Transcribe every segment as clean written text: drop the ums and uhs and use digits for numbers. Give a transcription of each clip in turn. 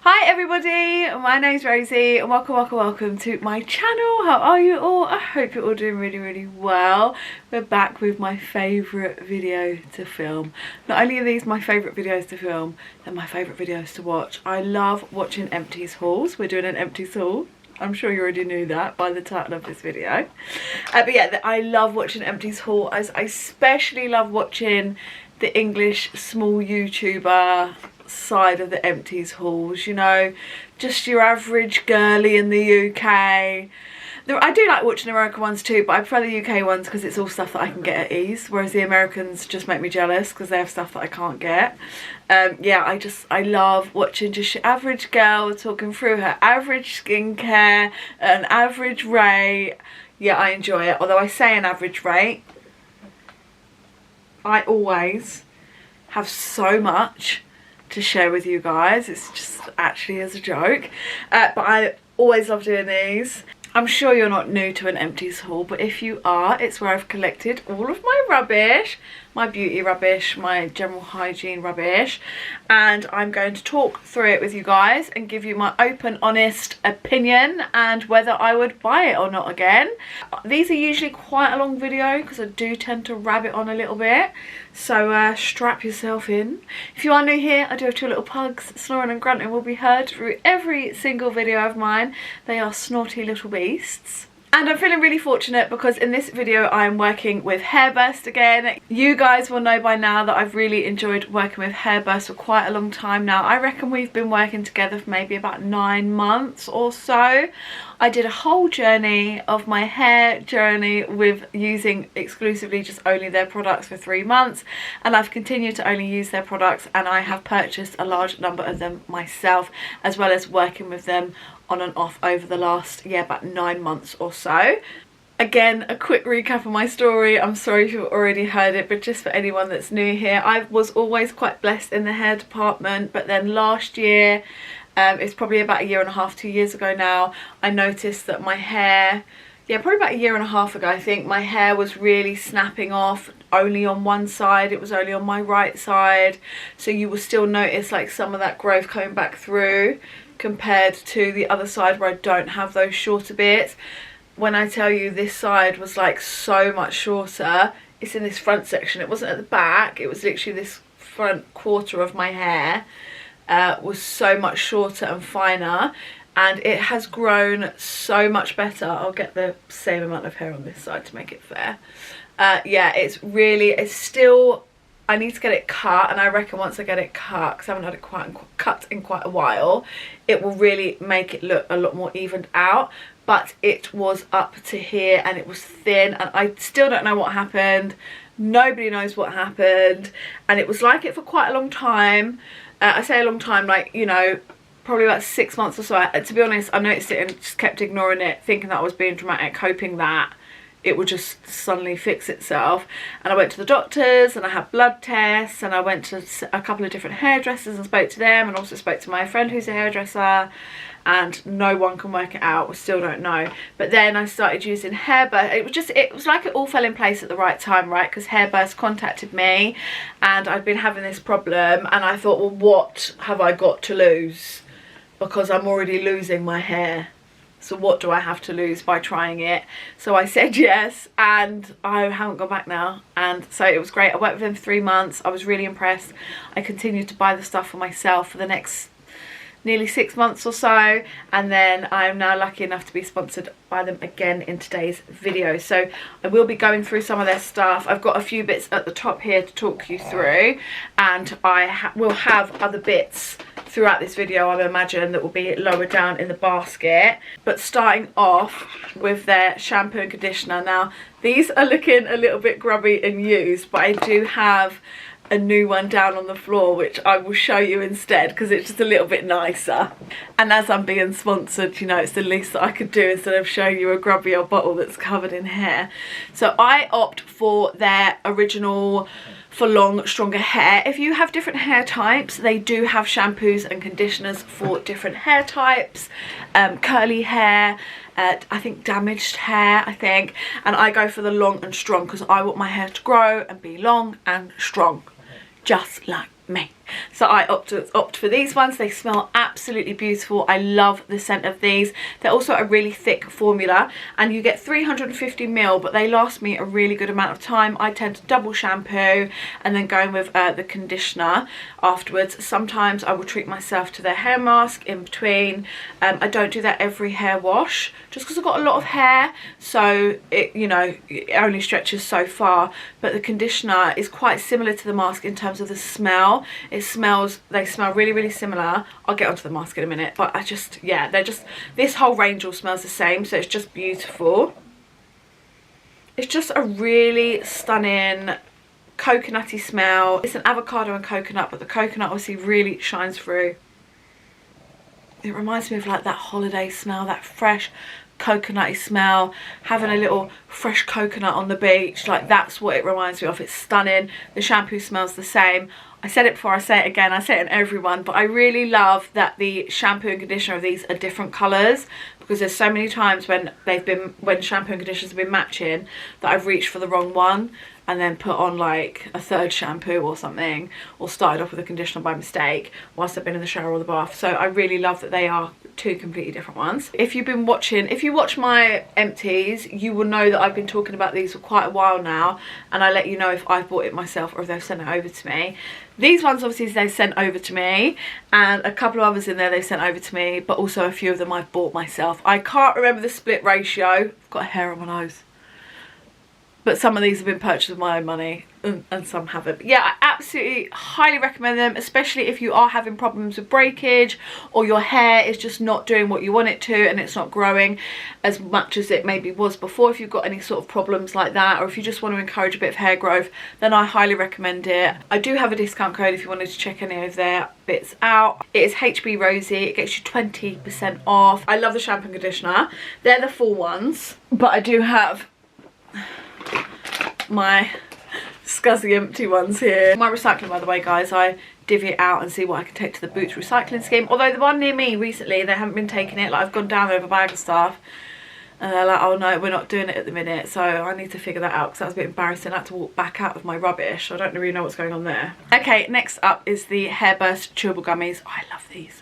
Hi everybody, my name's Rosie and welcome to my channel. How are you all? I hope you're all doing really well. We're back with my favourite video to film. Not only are these my favourite videos to film, they're my favourite videos to watch. I love watching empties hauls. We're doing an empties haul. I'm sure you already knew that by the title of this video. But yeah, I love watching empties haul. I especially love watching the English small YouTuber side of the empties hauls, you know, just your average girly in the UK. I do like watching American ones too, but I prefer the UK ones because it's all stuff that I can get at ease, whereas the Americans just make me jealous because they have stuff that I can't get. Yeah, I love watching just your average girl talking through her average skincare, an average rate. Yeah, I enjoy it. Although I say an average rate, I always have so much to share with you guys. It's just actually as a joke, but I always love doing these. I'm sure you're not new to an empties haul, but if you are, it's where I've collected all of my rubbish, my beauty rubbish, my general hygiene rubbish, and I'm going to talk through it with you guys and give you my open, honest opinion and whether I would buy it or not again. These are usually quite a long video because I do tend to rabbit on a little bit, so strap yourself in. If you are new here, I do have two little pugs. Snoring and grunting will be heard through every single video of mine. They are snorty little beasts. And I'm feeling really fortunate because in this video I'm working with HairBurst again. You guys will know by now that I've really enjoyed working with HairBurst for quite a long time now. I reckon we've been working together for maybe about 9 months or so. I did a whole journey of my hair journey with using exclusively just only their products for 3 months, and I've continued to only use their products, and I have purchased a large number of them myself, as well as working with them on and off over the last, yeah, about 9 months or so. Again, a quick recap of my story. I'm sorry if you've already heard it, but just for anyone that's new here, I was always quite blessed in the hair department, but then last year, it's probably about 1.5 years, 2 years ago now, I noticed that my hair, yeah, probably about 1.5 years ago, I think, my hair was really snapping off only on one side. It was only on my right side, so you will still notice like some of that growth coming back through compared to the other side where I don't have those shorter bits. When I tell you this side was like so much shorter, it's in this front section. It wasn't at the back, it was literally this front quarter of my hair was so much shorter and finer, and it has grown so much better. I'll get the same amount of hair on this side to make it fair. Yeah, it's still, I need to get it cut, and I reckon once I get it cut, because I haven't had it cut in quite a while, it will really make it look a lot more evened out. But it was up to here and it was thin, and I still don't know what happened. Nobody knows what happened, and it was like it for quite a long time. I say a long time, like, you know, probably about 6 months or so. To be honest, I noticed it and just kept ignoring it, thinking that I was being dramatic, hoping that it would just suddenly fix itself. And I went to the doctors and I had blood tests, and I went to a couple of different hairdressers and spoke to them, and also spoke to my friend who's a hairdresser, and no one can work it out. We still don't know. But then I started using HairBurst. It was like it all fell in place at the right time, right? Because HairBurst contacted me and I'd been having this problem, and I thought, well, what have I got to lose? Because I'm already losing my hair. So what do I have to lose by trying it? So I said yes, and I haven't gone back now. And so it was great. I worked with them for 3 months. I was really impressed. I continued to buy the stuff for myself for the next nearly 6 months or so, and then I am now lucky enough to be sponsored by them again in today's video. So I will be going through some of their stuff. I've got a few bits at the top here to talk you through, and I will have other bits throughout this video, I imagine, that will be lower down in the basket. But starting off with their shampoo and conditioner. Now these are looking a little bit grubby and used, but I do have a new one down on the floor which I will show you instead because it's just a little bit nicer. And as I'm being sponsored, you know, it's the least that I could do instead of showing you a grubby old bottle that's covered in hair. So I opt for their original for long, stronger hair. If you have different hair types, they do have shampoos and conditioners for different hair types. Curly hair, I think damaged hair, and I go for the long and strong because I want my hair to grow and be long and strong, just like me. So I opt for these ones. They smell absolutely beautiful. I love the scent of these. They're also a really thick formula, and you get 350 ml, but they last me a really good amount of time. I tend to double shampoo and then go in with the conditioner afterwards. Sometimes I will treat myself to their hair mask in between. I don't do that every hair wash just because I've got a lot of hair, so it, you know, it only stretches so far. But the conditioner is quite similar to the mask in terms of the smell. They smell really, really similar. I'll get onto the mask in a minute, but yeah, this whole range all smells the same, so it's just beautiful. It's just a really stunning coconutty smell. It's an avocado and coconut, but the coconut obviously really shines through. It reminds me of like that holiday smell, that fresh coconutty smell, having a little fresh coconut on the beach. Like, that's what it reminds me of. It's stunning. The shampoo smells the same. I said it before, I say it again, I say it in every one, but I really love that the shampoo and conditioner of these are different colours, because there's so many times when shampoo and conditioners have been matching that I've reached for the wrong one and then put on like a third shampoo or something, or started off with a conditioner by mistake whilst I've been in the shower or the bath. So I really love that they are two completely different ones. If you watch my empties, you will know that I've been talking about these for quite a while now, and I let you know if I've bought it myself or if they've sent it over to me. These ones obviously they've sent over to me, and a couple of others in there they've sent over to me, but also a few of them I've bought myself. I can't remember the split ratio. I've got hair on my nose. But some of these have been purchased with my own money, and some haven't. But yeah, I absolutely highly recommend them, especially if you are having problems with breakage, or your hair is just not doing what you want it to and it's not growing as much as it maybe was before. If you've got any sort of problems like that, or if you just want to encourage a bit of hair growth, then I highly recommend it. I do have a discount code if you wanted to check any of their bits out. It is HB Rosie. It gets you 20% off. I love the shampoo and conditioner. They're the full ones, but I do have my scuzzy empty ones here. My recycling, by the way, guys, I divvy it out and see what I can take to the Boots recycling scheme. Although the one near me recently, they haven't been taking it. Like, I've gone down there with a bag of stuff and they're like, oh no, we're not doing it at the minute. So I need to figure that out, because that was a bit embarrassing. I had to walk back out with my rubbish. I don't really know what's going on there. Okay, next up is the HairBurst chewable gummies. Oh, I love these.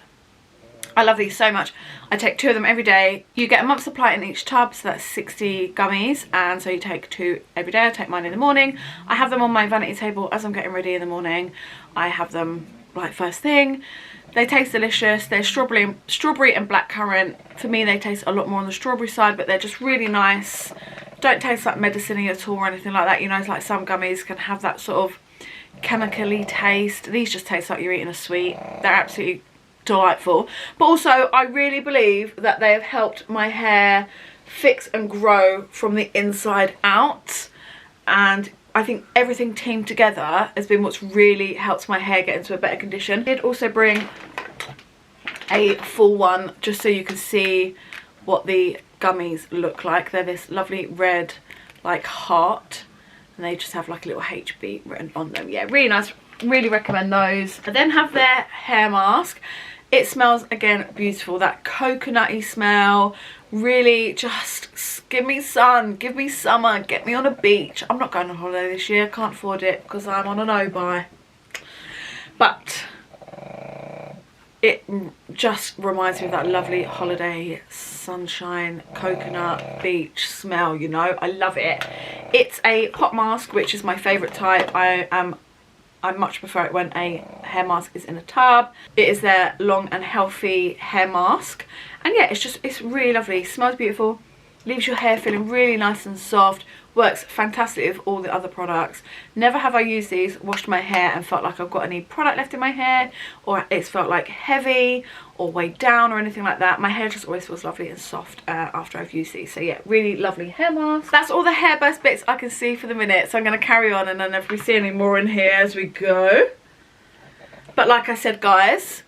I love these so much. I take 2 of them every day. You get a month's supply in each tub, so that's 60 gummies, and so you take 2 every day. I take mine in the morning. I have them on my vanity table as I'm getting ready in the morning. I have them like first thing. They taste delicious. They're strawberry and blackcurrant. For me, they taste a lot more on the strawberry side, but they're just really nice. Don't taste like medicine-y at all or anything like that. You know, it's like some gummies can have that sort of chemically taste. These just taste like you're eating a sweet. They're absolutely delightful. But also, I really believe that they have helped my hair fix and grow from the inside out, and I think everything teamed together has been what's really helped my hair get into a better condition. I did also bring a full one just so you can see what the gummies look like. They're this lovely red like heart, and they just have like a little HB written on them. Yeah, really nice. Really recommend those. I then have their hair mask. It smells, again, beautiful. That coconutty smell. Really just give me sun, give me summer, get me on a beach. I'm not going on holiday this year. Can't afford it because I'm on a no-buy. But it just reminds me of that lovely holiday sunshine coconut beach smell, you know. I love it. It's a hot mask, which is my favourite type. I much prefer it when a hair mask is in a tub. It is their long and healthy hair mask. And yeah, it's really lovely. Smells beautiful. Leaves your hair feeling really nice and soft. Works fantastically with all the other products. Never have I used these, washed my hair and felt like I've got any product left in my hair, or it's felt like heavy or weighed down or anything like that. My hair just always feels lovely and soft after I've used these. So yeah, really lovely hair mask. That's all the HairBurst bits I can see for the minute. So I'm going to carry on, and then if we see any more in here as we go. But like I said, guys,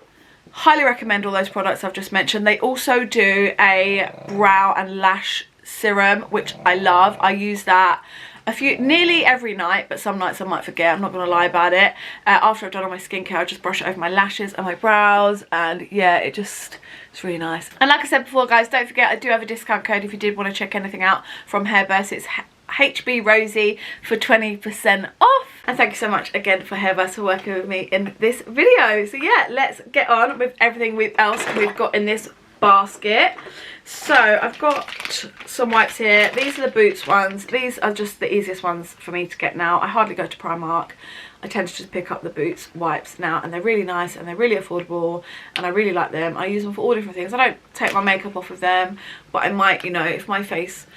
highly recommend all those products I've just mentioned. They also do a brow and lash serum, which I love. I use that nearly every night, but some nights I might forget. I'm not gonna lie about it. After I've done all my skincare, I just brush it over my lashes and my brows, and yeah, it's really nice. And like I said before, guys, don't forget I do have a discount code if you did want to check anything out from HairBurst. It's HB Rosie for 20% off. And thank you so much again for HairBurst for working with me in this video. So yeah, let's get on with everything else we've got in this basket. So I've got some wipes here. These are the Boots ones. These are just the easiest ones for me to get now. I hardly go to Primark. I tend to just pick up the Boots wipes now, and they're really nice and they're really affordable, and I really like them. I use them for all different things. I don't take my makeup off of them, but I might, you know, if my face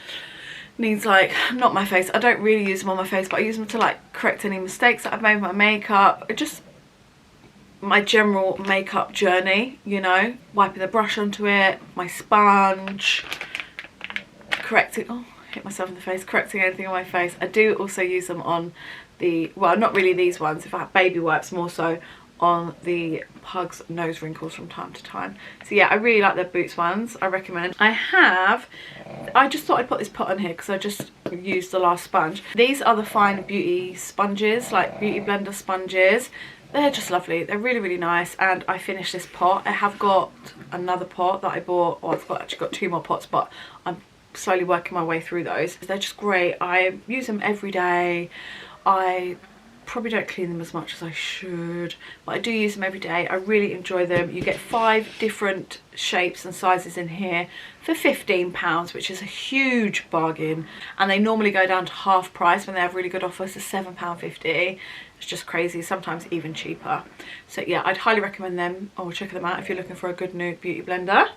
needs, like, not my face, I don't really use them on my face, but I use them to like correct any mistakes that I've made with my makeup. It just, my general makeup journey, you know, wiping the brush onto it, my sponge, correcting, oh, hit myself in the face, correcting anything on my face. I do also use them on the, well, not really these ones, if I have baby wipes, more so on the pug's nose wrinkles from time to time. So yeah, I really like the Boots ones. I recommend. I just thought I'd put this pot on here because I just used the last sponge. These are the Fine Beauty sponges, like beauty blender sponges. They're just lovely. They're really, really nice. And I finished this pot. I have got another pot that I bought, or I've actually got 2 more pots, but I'm slowly working my way through those. They're just great. I use them every day. I probably don't clean them as much as I should, but I do use them every day. I really enjoy them. You get 5 different shapes and sizes in here for £15, which is a huge bargain, and they normally go down to half price when they have really good offers, so £7.50. It's just crazy, sometimes even cheaper. So yeah, I'd highly recommend them, or check them out if you're looking for a good nude beauty blender.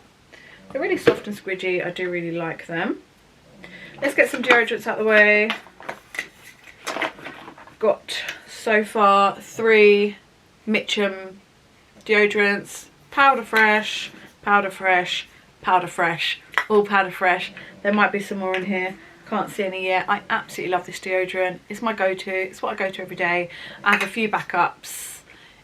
They're really soft and squidgy. I do really like them. Let's get some deodorants out of the way. Got so far 3 Mitchum deodorants, Powder Fresh, Powder Fresh, Powder Fresh, all Powder Fresh. There might be some more in here, can't see any yet. I absolutely love this deodorant. It's my go-to, it's what I go to every day. I have a few backups.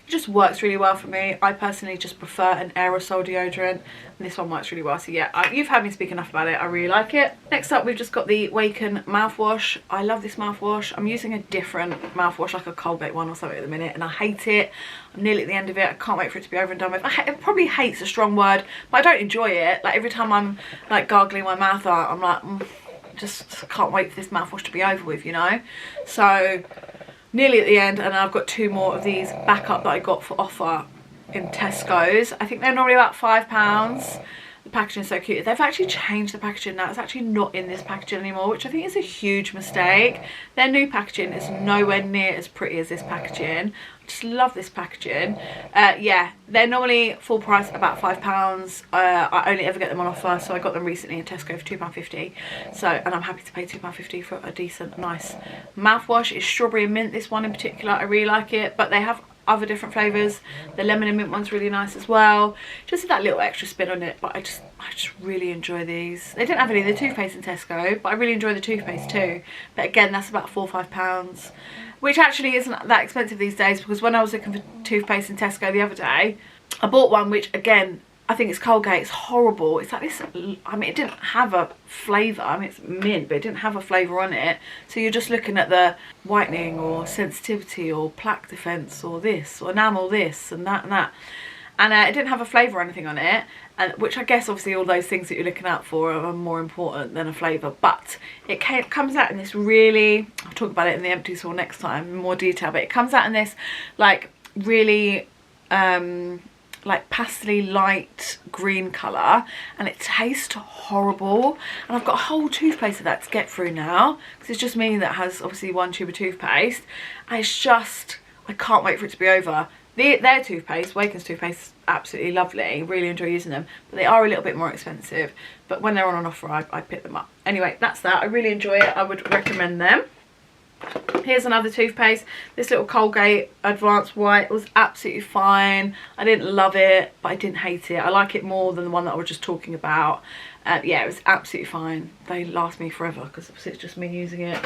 It just works really well for me. I personally just prefer an aerosol deodorant, and this one works really well. So yeah, you've heard me speak enough about it. I really like it. Next up, we've just got the Waken mouthwash. I love this mouthwash. I'm using a different mouthwash, like a Colgate one or something at the minute, and I hate it. I'm nearly at the end of it. I can't wait for it to be over and done with. Probably hate's a strong word, but I don't enjoy it. Like every time I'm like gargling my mouth out, I'm like, just can't wait for this mouthwash to be over with, you know? So nearly at the end, and I've got 2 more of these backup that I got for offer in Tesco's. I think they're normally about £5. The packaging is so cute. They've actually changed the packaging now. It's actually not in this packaging anymore, which I think is a huge mistake. Their new packaging is nowhere near as pretty as this packaging. I just love this packaging. Yeah, they're normally full price, about £5. I only ever get them on offer, so I got them recently in Tesco for £2.50. So, and I'm happy to pay £2.50 for a decent, nice mouthwash. It's strawberry and mint, this one in particular. I really like it, but they have other different flavours. The lemon and mint one's really nice as well. Just that little extra spin on it, but I just really enjoy these. They didn't have any of the toothpaste in Tesco, but I really enjoy the toothpaste too. But again, that's about £4 or £5, which actually isn't that expensive these days, because when I was looking for toothpaste in Tesco the other day, I bought one which, again, I think it's Colgate. It's horrible. It's like this, I mean, it didn't have a flavour. I mean, it's mint, but it didn't have a flavour on it. So you're just looking at the whitening or sensitivity or plaque defence or this or enamel this and that and that. And it didn't have a flavour or anything on it, and which I guess obviously all those things that you're looking out for are more important than a flavour. But it comes out in this really, I'll talk about it in the Empties haul next time in more detail, but it comes out in this like really like pastely light green colour, and it tastes horrible. And I've got a whole toothpaste of that to get through now, because it's just me that has obviously 1 tube of toothpaste, and it's just, I can't wait for it to be over. Their toothpaste, Waken's toothpaste, absolutely lovely. Really enjoy using them, but they are a little bit more expensive. But when they're on an offer, I pick them up. Anyway, that's that. I really enjoy it. I would recommend them. Here's another toothpaste. This little Colgate Advanced White was absolutely fine. I didn't love it, but I didn't hate it. I like it more than the one that I was just talking about. Yeah, it was absolutely fine. They last me forever, because obviously it's just me using it.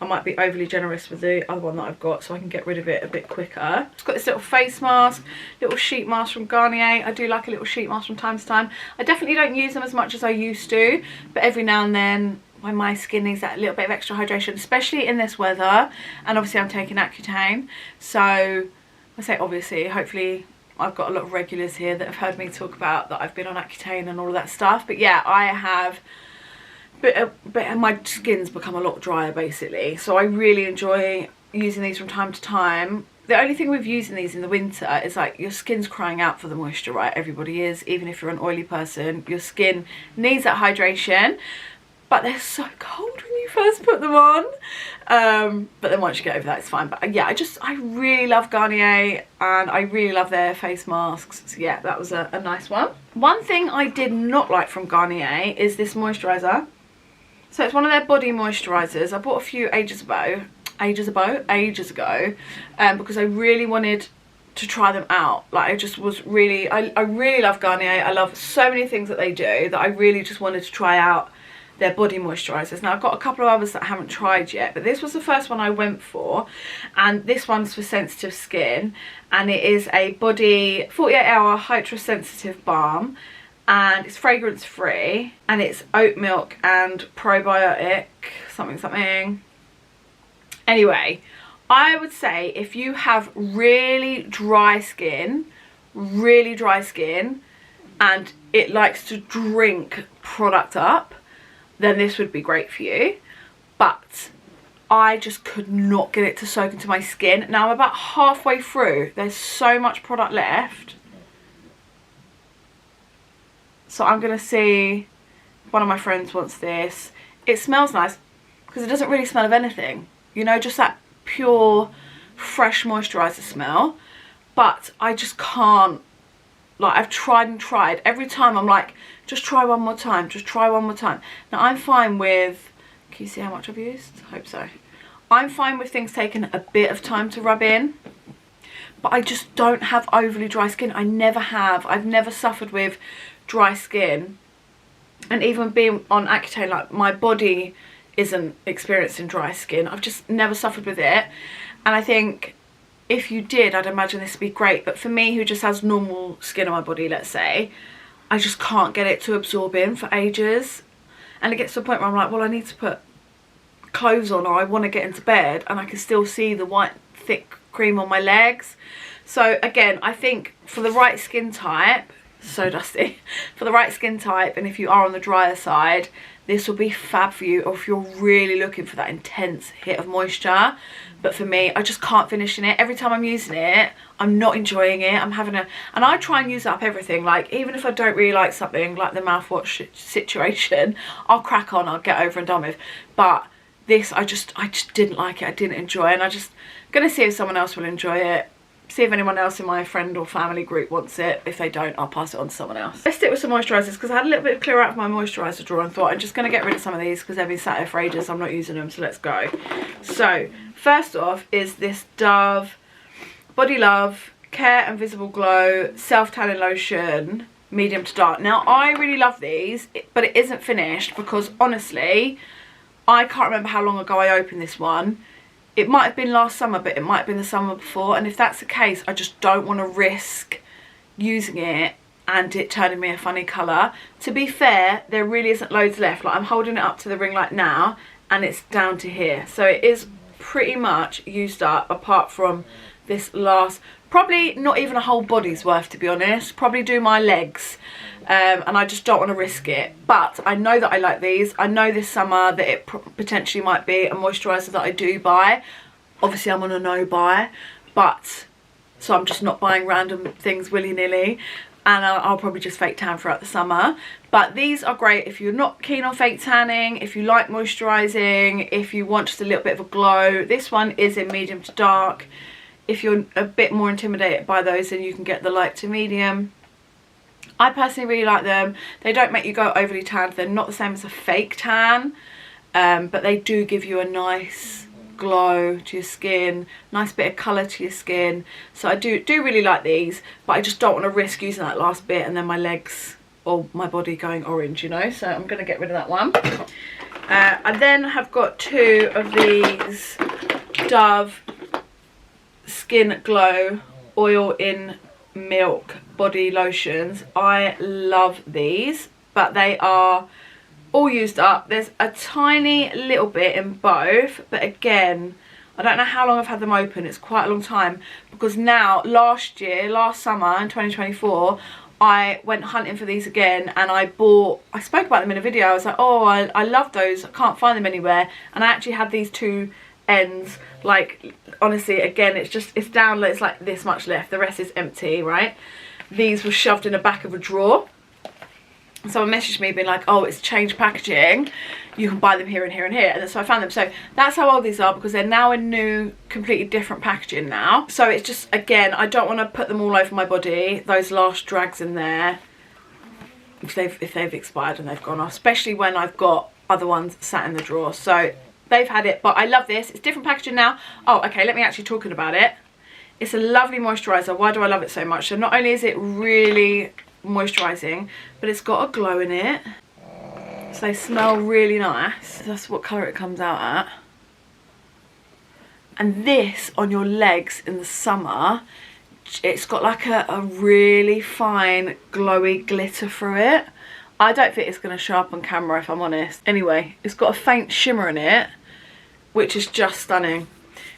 I might be overly generous with the other one that I've got, so I can get rid of it a bit quicker. It's got this little face mask, little sheet mask from Garnier. I do like a little sheet mask from time to time. I definitely don't use them as much as I used to, but every now and then when my skin needs that little bit of extra hydration, especially in this weather. And obviously I'm taking Accutane, so I say obviously, hopefully I've got a lot of regulars here that have heard me talk about that I've been on Accutane and all of that stuff. But yeah, I have my skin's become a lot drier basically, so I really enjoy using these from time to time. The only thing with using these in the winter is like your skin's crying out for the moisture, right? Everybody is, even if you're an oily person, your skin needs that hydration. But they're so cold when you first put them on. But then once you get over that, it's fine. But yeah, I really love Garnier, and I really love their face masks. So yeah, that was a nice one. One thing I did not like from Garnier is this moisturiser. So it's one of their body moisturisers. I bought a few ages ago, because I really wanted to try them out. Like I just was really, I really love Garnier. I love so many things that they do that I really just wanted to try out their body moisturisers. Now I've got a couple of others that I haven't tried yet, but this was the first one I went for, and this one's for sensitive skin, and it is a body 48-hour hydrosensitive balm, and it's fragrance free, and it's oat milk and probiotic something. Anyway, I would say if you have really dry skin, and it likes to drink product up, then this would be great for you. But I just could not get it to soak into my skin. Now I'm about halfway through. There's so much product left. So I'm going to see if one of my friends wants this. It smells nice because it doesn't really smell of anything. You know, just that pure, fresh moisturiser smell. But I just can't. Like, I've tried and tried. Every time I'm like, just try one more time. Just try one more time. Now, I'm fine with... Can you see how much I've used? I hope so. I'm fine with things taking a bit of time to rub in. But I just don't have overly dry skin. I never have. I've never suffered with dry skin. And even being on Accutane, like, my body isn't experiencing dry skin. I've just never suffered with it. And I think... if you did, I'd imagine this would be great. But for me, who just has normal skin on my body, let's say, I just can't get it to absorb in for ages. And it gets to a point where I'm like, well, I need to put clothes on, or I want to get into bed, and I can still see the white, thick cream on my legs. So again, I think for the right skin type, so dusty, for the right skin type, and if you are on the drier side, this will be fab for you, or if you're really looking for that intense hit of moisture. But for me, I just can't finish in it. Every time I'm using it, I'm not enjoying it. I'm having a... And I try and use up everything. Like, even if I don't really like something, like the mouthwash situation, I'll crack on, I'll get over and done with. But this, I just didn't like it. I didn't enjoy it. And I'm just going to see if someone else will enjoy it. See if anyone else in my friend or family group wants it. If they don't, I'll pass it on to someone else. Let's stick with some moisturisers, because I had a little bit of clear out of my moisturiser drawer and thought I'm just going to get rid of some of these because they've been sat there for ages. I'm not using them, so let's go. So first off is this Dove Body Love Care and Visible Glow Self Tanning Lotion, medium to dark. Now I really love these, but it isn't finished because honestly I can't remember how long ago I opened this one. It might have been last summer, but it might have been the summer before. And if that's the case, I just don't want to risk using it and it turning me a funny colour. To be fair, there really isn't loads left. Like, I'm holding it up to the ring light now and it's down to here. So it is pretty much used up, apart from this last, probably not even a whole body's worth, to be honest. Probably do my legs. And I just don't want to risk it. But I know that I like these. I know this summer that it potentially might be a moisturiser that I do buy. Obviously I'm on a no buy, but so I'm just not buying random things willy-nilly, and I'll probably just fake tan throughout the summer. But these are great if you're not keen on fake tanning, if you like moisturising, if you want just a little bit of a glow. This one is in medium to dark. If you're a bit more intimidated by those, then you can get the light to medium. I personally really like them. They don't make you go overly tanned. They're not the same as a fake tan, but they do give you a nice glow to your skin, nice bit of colour to your skin. So I do really like these, but I just don't want to risk using that last bit and then my legs or my body going orange, you know. So I'm going to get rid of that one. I then have got two of these Dove Skin Glow Oil in Milk body lotions. I love these, but they are all used up. There's a tiny little bit in both, but again, I don't know how long I've had them open. It's quite a long time, because now last summer in 2024, I went hunting for these again, and I spoke about them in a video. I was like, oh, I love those, I can't find them anywhere. And I actually had these two ends like honestly, again, it's down, it's like this much left, the rest is empty, right? These were shoved in the back of a drawer. Someone messaged me being like, oh, it's changed packaging, you can buy them here and here and here, and so I found them. So that's how old these are, because they're now in new, completely different packaging now. So it's just, again, I don't want to put them all over my body, those last drags in there, if they've expired and they've gone off, especially when I've got other ones sat in the drawer. So they've had it, but I love this. It's different packaging now. Oh, okay, let me actually talk about it. It's a lovely moisturiser. Why do I love it so much? So not only is it really moisturising, but it's got a glow in it, so they smell really nice. That's what colour it comes out at. And this on your legs in the summer, it's got like a really fine glowy glitter through it. I don't think it's going to show up on camera, if I'm honest. Anyway, it's got a faint shimmer in it, which is just stunning.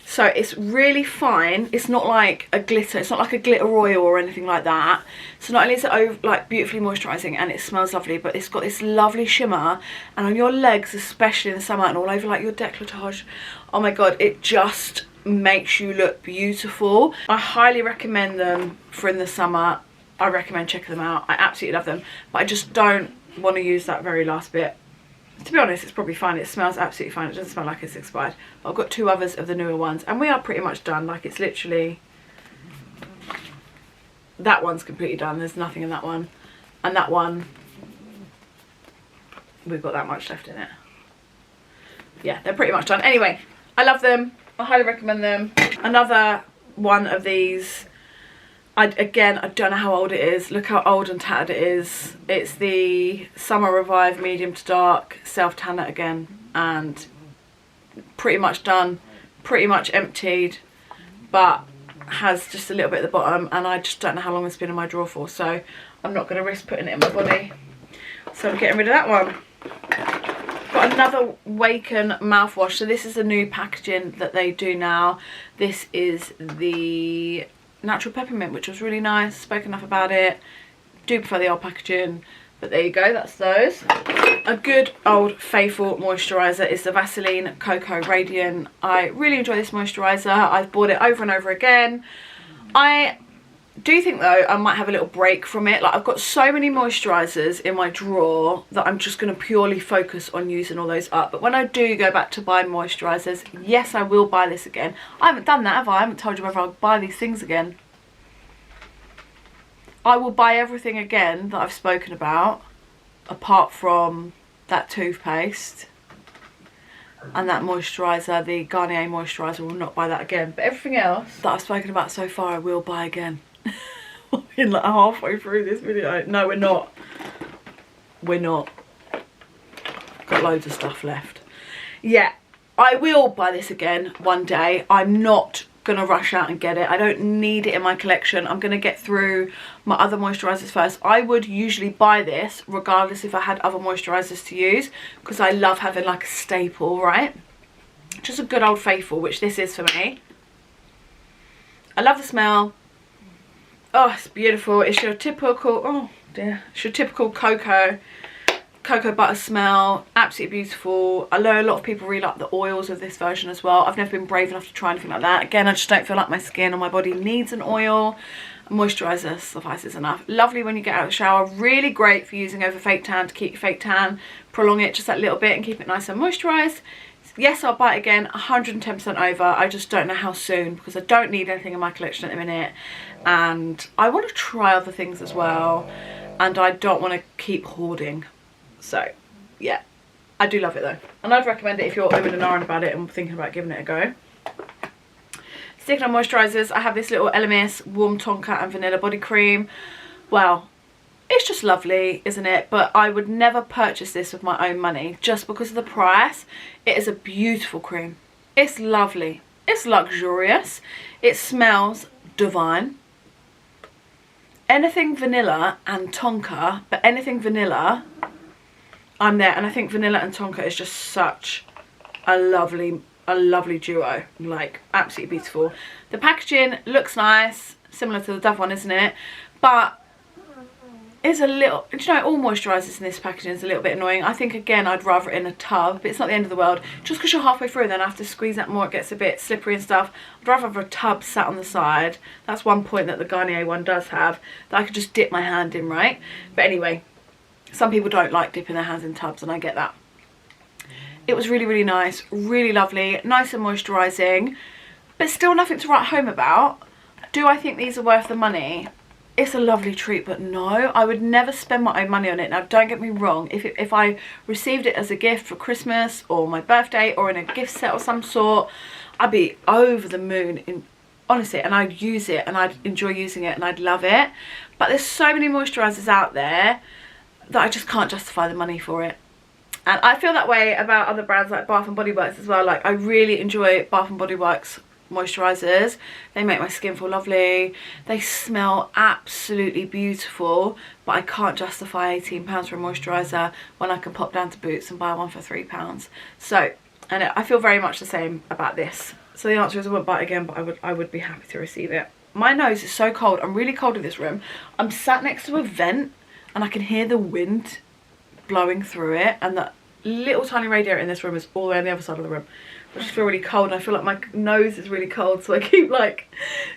So it's really fine. It's not like a glitter. It's not like a glitter oil or anything like that. So not only is it like beautifully moisturising and it smells lovely, but it's got this lovely shimmer. And on your legs, especially in the summer, and all over like your décolletage, oh my god, it just makes you look beautiful. I highly recommend them for in the summer. I recommend checking them out. I absolutely love them, but I just don't want to use that very last bit. To be honest, it's probably fine. It smells absolutely fine. It doesn't smell like it's expired. But I've got 2 others of the newer ones, and we are pretty much done. Like, it's literally, that one's completely done. There's nothing in that one, and that one, we've got that much left in it. Yeah, they're pretty much done. Anyway, I love them. I highly recommend them. Another one of these, again, I don't know how old it is. Look how old and tattered it is. It's the Summer Revive Medium to Dark Self Tanner again, and pretty much done, pretty much emptied, but has just a little bit at the bottom, and I just don't know how long it's been in my drawer for, so I'm not going to risk putting it in my body. So I'm getting rid of that one. Got another Waken mouthwash. So this is a new packaging that they do now. This is the Natural Peppermint, which was really nice. Spoke enough about it. Do prefer the old packaging, but there you go, that's those. A good old faithful moisturiser is the Vaseline Cocoa Radiant. I really enjoy this moisturiser. I've bought it over and over again. I do think though I might have a little break from it. Like, I've got so many moisturisers in my drawer that I'm just going to purely focus on using all those up. But when I do go back to buy moisturisers, yes, I will buy this again. I haven't done that, have I? I haven't told you whether I'll buy these things again. I will buy everything again that I've spoken about, apart from that toothpaste and that moisturiser, the Garnier moisturiser. Will not buy that again. But everything else that I've spoken about so far, I will buy again. We're in like halfway through this video. No, we're not. We're not. Got loads of stuff left. Yeah, I will buy this again one day. I'm not gonna rush out and get it. I don't need it in my collection. I'm gonna get through my other moisturisers first. I would usually buy this regardless if I had other moisturisers to use, because I love having like a staple, right? Just a good old faithful, which this is for me. I love the smell. Oh, it's beautiful. It's your typical, oh dear, it's your typical cocoa butter smell. Absolutely beautiful. I know a lot of people really like the oils of this version as well. I've never been brave enough to try anything like that. Again, I just don't feel like my skin or my body needs an oil. A moisturiser suffices enough. Lovely when you get out of the shower. Really great for using over fake tan to keep your fake tan, prolong it just that little bit and keep it nice and moisturised. Yes, I'll buy it again, 110% over. I just don't know how soon, because I don't need anything in my collection at the minute, and I want to try other things as well, and I don't want to keep hoarding. So yeah, I do love it though, and I'd recommend it if you're umming and ahhing about it and thinking about giving it a go. Sticking on moisturisers, I have this little LMS Warm Tonka and Vanilla Body Cream. Well, it's just lovely, isn't it? But I would never purchase this with my own money just because of the price. It is a beautiful cream. It's lovely. It's luxurious. It smells divine. Anything vanilla and tonka, but anything vanilla, I'm there. And I think vanilla and tonka is just such a lovely duo. Like, absolutely beautiful. The packaging looks nice, similar to the Dove one, isn't it? But is a little, do you know, all moisturisers in this packaging is a little bit annoying. I think, again, I'd rather it in a tub, but it's not the end of the world. Just because you're halfway through, then I have to squeeze that more, it gets a bit slippery and stuff. I'd rather have a tub sat on the side. That's one point that the Garnier one does have, that I could just dip my hand in, right? But anyway, some people don't like dipping their hands in tubs, and I get that. It was really, really nice, really lovely, nice and moisturising, but still nothing to write home about. Do I think these are worth the money? It's a lovely treat, but no, I would never spend my own money on it. Now, don't get me wrong. If I received it as a gift for Christmas or my birthday or in a gift set of some sort, I'd be over the moon, honestly, and I'd use it and I'd enjoy using it and I'd love it. But there's so many moisturisers out there that I just can't justify the money for it. And I feel that way about other brands like Bath and Body Works as well. Like, I really enjoy Bath and Body Works moisturisers. They make my skin feel lovely, they smell absolutely beautiful, but I can't justify £18 for a moisturiser when I can pop down to Boots and buy one for £3. So, and I feel very much the same about this. So the answer is I wouldn't buy it again, but I would be happy to receive it. My nose is so cold. I'm really cold in this room. I'm sat next to a vent and I can hear the wind blowing through it, and that little tiny radiator in this room is all the way on the other side of the room. I just feel really cold, and I feel like my nose is really cold, so I keep like,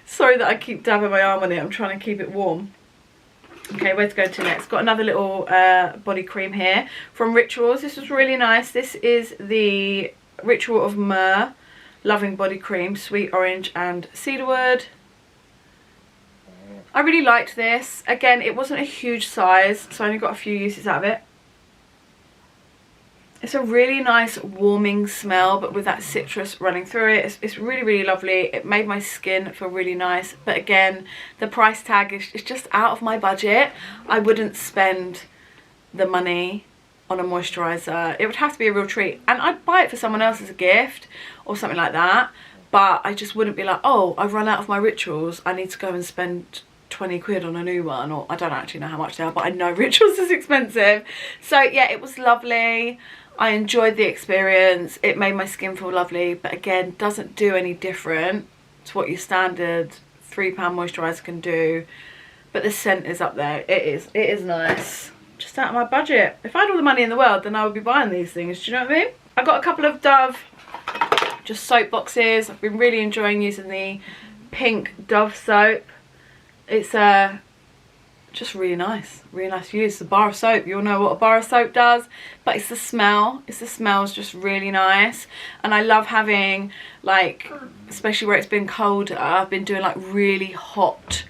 sorry that I keep dabbing my arm on it, I'm trying to keep it warm. Okay, where to go to next? Got another little body cream here from Rituals. This was really nice. This is the Ritual of Myrrh Loving Body Cream, Sweet Orange and Cedarwood. I really liked this. Again, it wasn't a huge size, so I only got a few uses out of it. It's a really nice warming smell, but with that citrus running through it. It's really, really lovely. It made my skin feel really nice. But again, the price tag is just out of my budget. I wouldn't spend the money on a moisturiser. It would have to be a real treat. And I'd buy it for someone else as a gift or something like that. But I just wouldn't be like, oh, I've run out of my Rituals, I need to go and spend 20 quid on a new one. Or I don't actually know how much they are, but I know Rituals is expensive. So yeah, it was lovely. I enjoyed the experience. It made my skin feel lovely, but again, doesn't do any different to what your standard £3 moisturiser can do. But the scent is up there. It is nice. Just out of my budget. If I had all the money in the world, then I would be buying these things. Do you know what I mean? I got a couple of Dove just soap boxes. I've been really enjoying using the pink Dove soap. It's just really nice to use. The bar of soap, you all know what a bar of soap does, but it's the smell. The smell's just really nice. And I love having, like, especially where it's been colder, I've been doing like really hot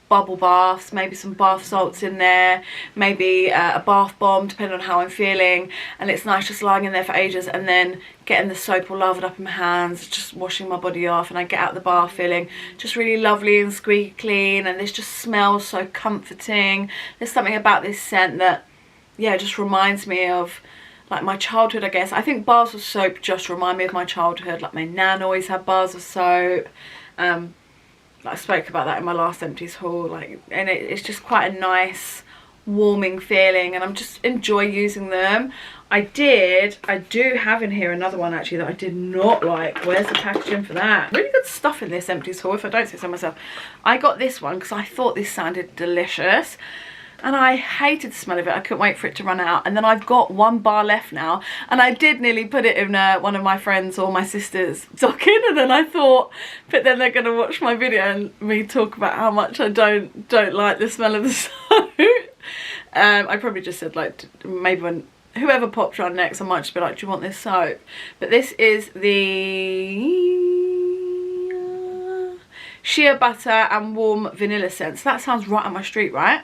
bubble baths, maybe some bath salts in there, maybe a bath bomb, depending on how I'm feeling. And it's nice just lying in there for ages and then getting the soap all lathered up in my hands, just washing my body off, and I get out of the bath feeling just really lovely and squeaky clean. And this just smells so comforting. There's something about this scent that, yeah, just reminds me of like my childhood, I guess. I think bars of soap just remind me of my childhood. Like, my nan always had bars of soap. I spoke about that in my last Empties haul, like, and it's just quite a nice warming feeling, and I'm just enjoy using them. I do have in here another one actually that I did not like. Where's the packaging for that? Really good stuff in this Empties haul, if I don't say so myself. I got this one because I thought this sounded delicious, and I hated the smell of it. I couldn't wait for it to run out. And then I've got one bar left now, and I did nearly put it in one of my friends or my sister's stocking, and then I thought, but then they're going to watch my video and me talk about how much I don't like the smell of the soap. I probably just said, like, maybe when whoever pops around next, I might just be like, do you want this soap? But this is the Shea Butter and Warm Vanilla scent. So that sounds right on my street, right?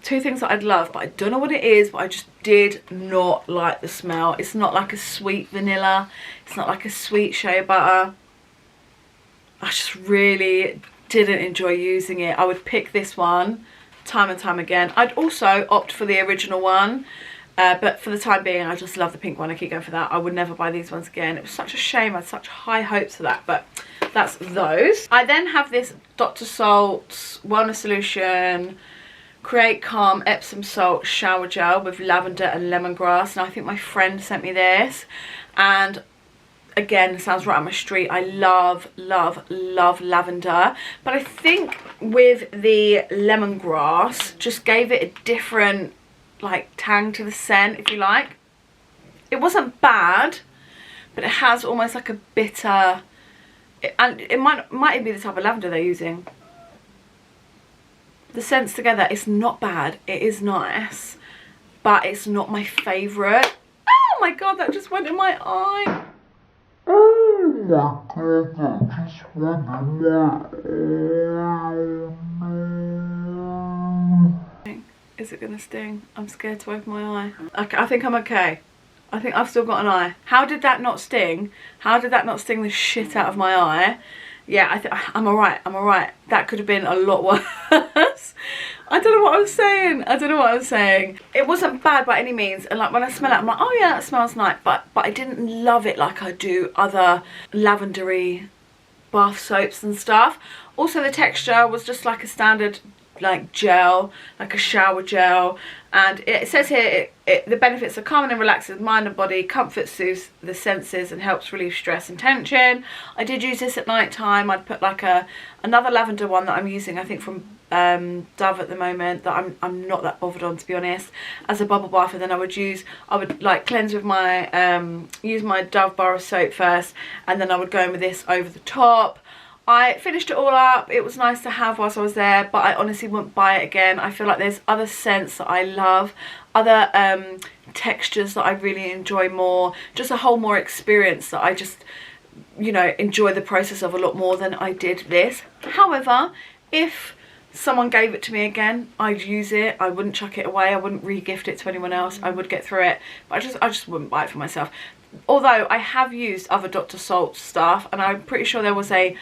Two things that I'd love, but I don't know what it is, but I just did not like the smell. It's not like a sweet vanilla. It's not like a sweet shea butter. I just really didn't enjoy using it. I would pick this one time and time again. I'd also opt for the original one, but for the time being, I just love the pink one. I keep going for that. I would never buy these ones again. It was such a shame. I had such high hopes for that, but that's those. I then have this Dr. Salt's Wellness Solution Create Calm Epsom Salt Shower Gel with lavender and lemongrass. Now, I think my friend sent me this, and again, sounds right up my street. I love, love, love lavender. But I think with the lemongrass, just gave it a different, like, tang to the scent, if you like. It wasn't bad, but it has almost like a bitter, and it might even be the type of lavender they're using. The scents together, it's not bad. It is nice, but it's not my favourite. Oh my god, that just went in my eye. Is it gonna sting? I'm scared to open my eye. Okay, I think I'm okay. I think I've still got an eye. How did that not sting? How did that not sting the shit out of my eye? Yeah, I'm alright, I'm alright. That could have been a lot worse. I don't know what I was saying. I don't know what I was saying. It wasn't bad by any means. And like when I smell it, I'm like, oh yeah, that smells nice. But I didn't love it like I do other lavendery bath soaps and stuff. Also, the texture was just like a standard like gel, like a shower gel. And it says here the benefits are calming and relaxes the mind and body, comfort, soothes the senses, and helps relieve stress and tension. I did use this at night time. I'd put like another lavender one that I'm using, I think from Dove at the moment, that I'm not that bothered on, to be honest, as a bubble bath. And then I would like cleanse with my use my Dove bar of soap first, and then I would go in with this over the top. I finished it all up. It was nice to have whilst I was there, but I honestly wouldn't buy it again. I feel like there's other scents that I love, other textures that I really enjoy more, just a whole more experience that I just, you know, enjoy the process of a lot more than I did this. However, if someone gave it to me again, I'd use it. I wouldn't chuck it away. I wouldn't re-gift it to anyone else. I would get through it, but I just wouldn't buy it for myself. Although I have used other Dr. Salt stuff, and I'm pretty sure there was a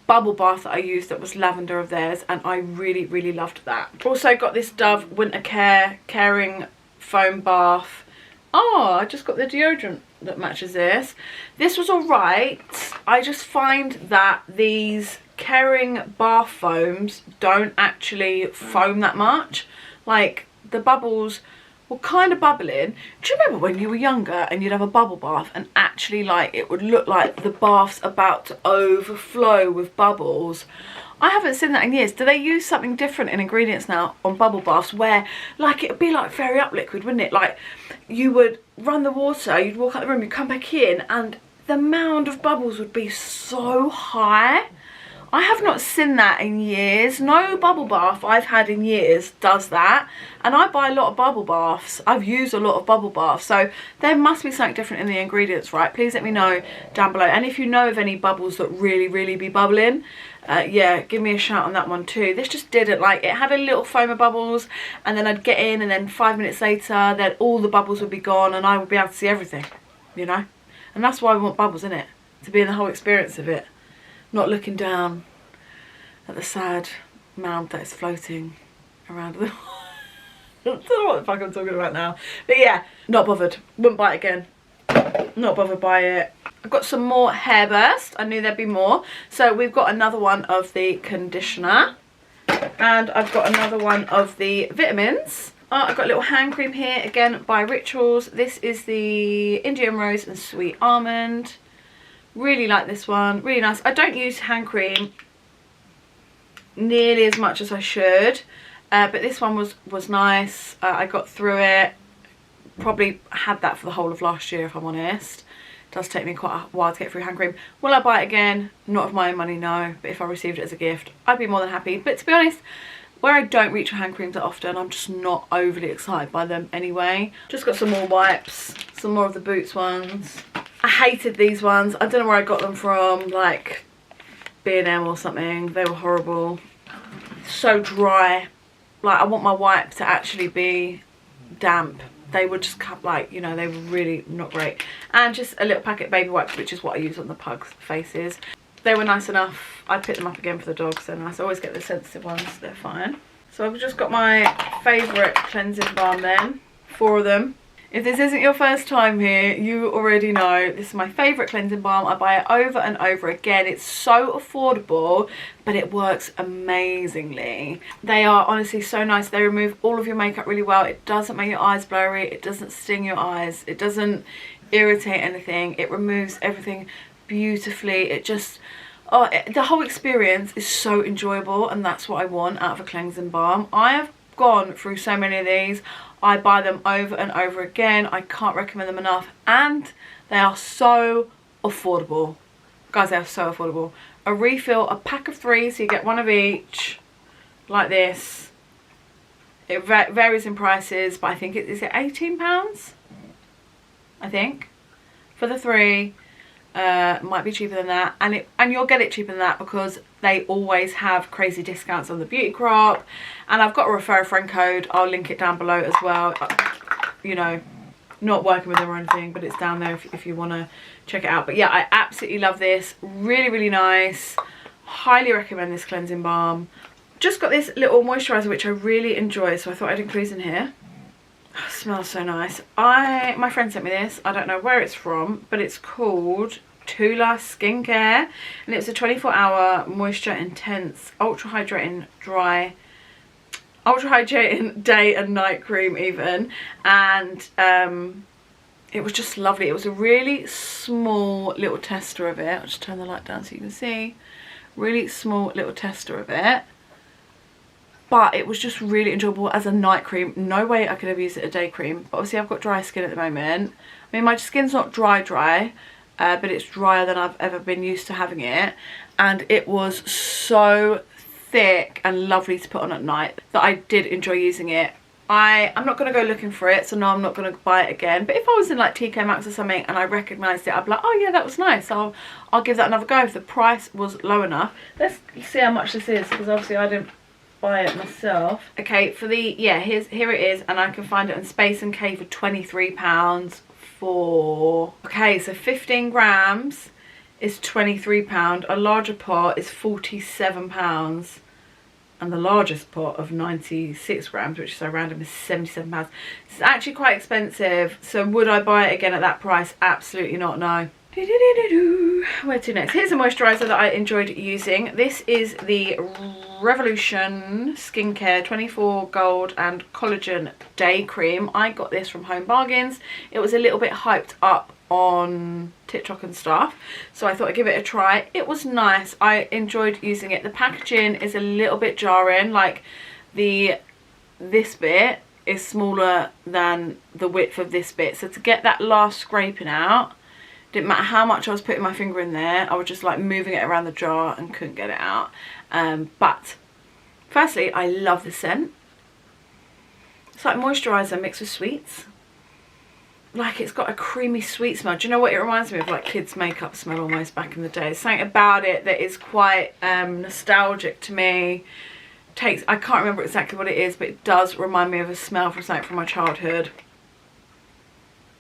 bubble bath that I used that was lavender of theirs, and I really, really loved that. Also got this Dove Winter Caring Foam Bath. Oh, I just got the deodorant that matches this. This was alright. I just find that these Caring bath foams don't actually foam that much. Like, the bubbles were kind of bubbling. Do you remember when you were younger and you'd have a bubble bath and actually like it would look like the bath's about to overflow with bubbles? I haven't seen that in years. Do they use something different in ingredients now on bubble baths where like it would be like Fairy Up liquid, wouldn't it? Like you would run the water, you'd walk out the room, you'd come back in, and the mound of bubbles would be so high. I have not seen that in years. No bubble bath I've had in years does that. And I buy a lot of bubble baths. I've used a lot of bubble baths. So there must be something different in the ingredients, right? Please let me know down below. And if you know of any bubbles that really, really be bubbling, yeah, give me a shout on that one too. This just didn't. Like, it had a little foam of bubbles, and then I'd get in, and then 5 minutes later, then all the bubbles would be gone, and I would be able to see everything, you know? And that's why I want bubbles, innit? To be in the whole experience of it. Not looking down at the sad mound that is floating around the... I don't know what the fuck I'm talking about now. But yeah, not bothered. Wouldn't buy it again. Not bothered by it. I've got some more HairBurst. I knew there'd be more. So we've got another one of the conditioner. And I've got another one of the vitamins. I've got a little hand cream here, again by Rituals. This is the Indian Rose and Sweet Almond. Really like this one, really nice. I don't use hand cream nearly as much as I should, but this one was nice. I got through it. Probably had that for the whole of last year, if I'm honest. It does take me quite a while to get through hand cream. Will I buy it again? Not of my own money, no. But if I received it as a gift, I'd be more than happy. But to be honest, where I don't reach for hand creams that often, I'm just not overly excited by them anyway. Just got some more wipes, some more of the Boots ones. I hated these ones. I don't know where I got them from, like B&M or something. They were horrible. So dry. Like, I want my wipe to actually be damp. They were just like, you know, they were really not great. And just a little packet of baby wipes, which is what I use on the pugs' faces. They were nice enough. I picked them up again for the dogs. They're nice. I always get the sensitive ones. They're fine. So I've just got my favourite cleansing balm then. 4 of them. If this isn't your first time here, you already know this is my favourite cleansing balm. I buy it over and over again. It's so affordable, but it works amazingly. They are honestly so nice. They remove all of your makeup really well. It doesn't make your eyes blurry. It doesn't sting your eyes. It doesn't irritate anything. It removes everything beautifully. It just, oh, the whole experience is so enjoyable, and that's what I want out of a cleansing balm. I have gone through so many of these. I buy them over and over again. I can't recommend them enough, and they are so affordable. Guys, they are so affordable. A refill, a pack of 3, so you get 1 of each, like this. It varies in prices, but I think is it £18? I think for the 3. Might be cheaper than that, and you'll get it cheaper than that because they always have crazy discounts on the Beauty Crop, and I've got a refer a friend code. I'll link it down below as well. You know, not working with them or anything, but it's down there if you want to check it out. But yeah, I absolutely love this. Really, really nice. Highly recommend this cleansing balm. Just got this little moisturizer which I really enjoy, so I thought I'd include in here. Oh, smells so nice. My friend sent me this. I don't know where it's from, but it's called Tula Skincare, and it's a 24-hour moisture intense ultra hydrating day and night cream even, and it was just lovely. It was a really small little tester of it. I'll just turn the light down so you can see. Really small little tester of it, but it was just really enjoyable as a night cream. No way I could have used it as a day cream, but obviously I've got dry skin at the moment. I mean, my skin's not dry, but it's drier than I've ever been used to having it, and it was so thick and lovely to put on at night that I did enjoy using it. I'm not going to go looking for it, so no, I'm not going to buy it again, but if I was in like TK Maxx or something and I recognised it, I'd be like, oh yeah, that was nice, I'll give that another go if the price was low enough. Let's see how much this is, because obviously I didn't buy it myself. Okay, for the, yeah, here it is, and I can find it on Space & K for £23 for, okay, so 15 grams is £23. A larger pot is £47, and the largest pot of 96 grams, which is so random, is £77. It's actually quite expensive, so would I buy it again at that price? Absolutely not, no. Where to next? Here's a moisturiser that I enjoyed using. This is the Revolution Skincare 24 Gold and Collagen Day Cream. I got this from Home Bargains. It was a little bit hyped up on TikTok and stuff, so I thought I'd give it a try. It was nice. I enjoyed using it. The packaging is a little bit jarring, like this bit is smaller than the width of this bit, so to get that last scraping out, didn't matter how much I was putting my finger in there, I was just like moving it around the jar and couldn't get it out. But firstly, I love the scent. It's like moisturiser mixed with sweets. Like, it's got a creamy sweet smell. Do you know what it reminds me of? Like kids makeup smell almost back in the day. There's something about it that is quite nostalgic to me. I can't remember exactly what it is, but it does remind me of a smell from something from my childhood.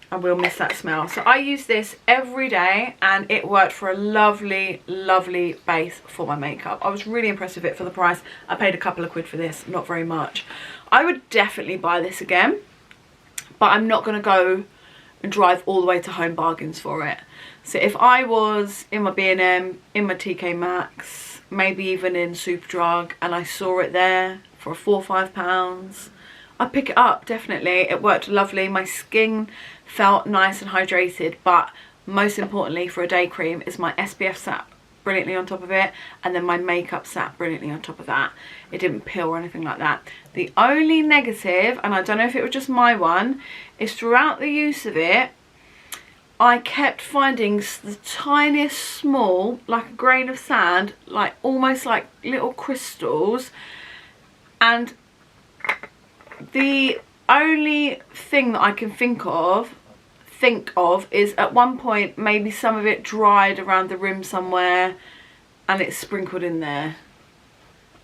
I will miss that smell. So I use this every day, and it worked for a lovely, lovely base for my makeup. I was really impressed with it for the price. I paid a couple of quid for this, not very much. I would definitely buy this again, but I'm not going to go and drive all the way to Home Bargains for it. So if I was in my B&M, in my TK Maxx, maybe even in Superdrug, and I saw it there for £4 or £5, I'd pick it up, definitely. It worked lovely. My skin felt nice and hydrated, but most importantly for a day cream is my SPF sat brilliantly on top of it, and then my makeup sat brilliantly on top of that. It didn't peel or anything like that. The only negative, and I don't know if it was just my one, is throughout the use of it, I kept finding the tiniest small, like a grain of sand, like almost like little crystals, and the only thing that I can think of is at one point maybe some of it dried around the rim somewhere and it's sprinkled in there.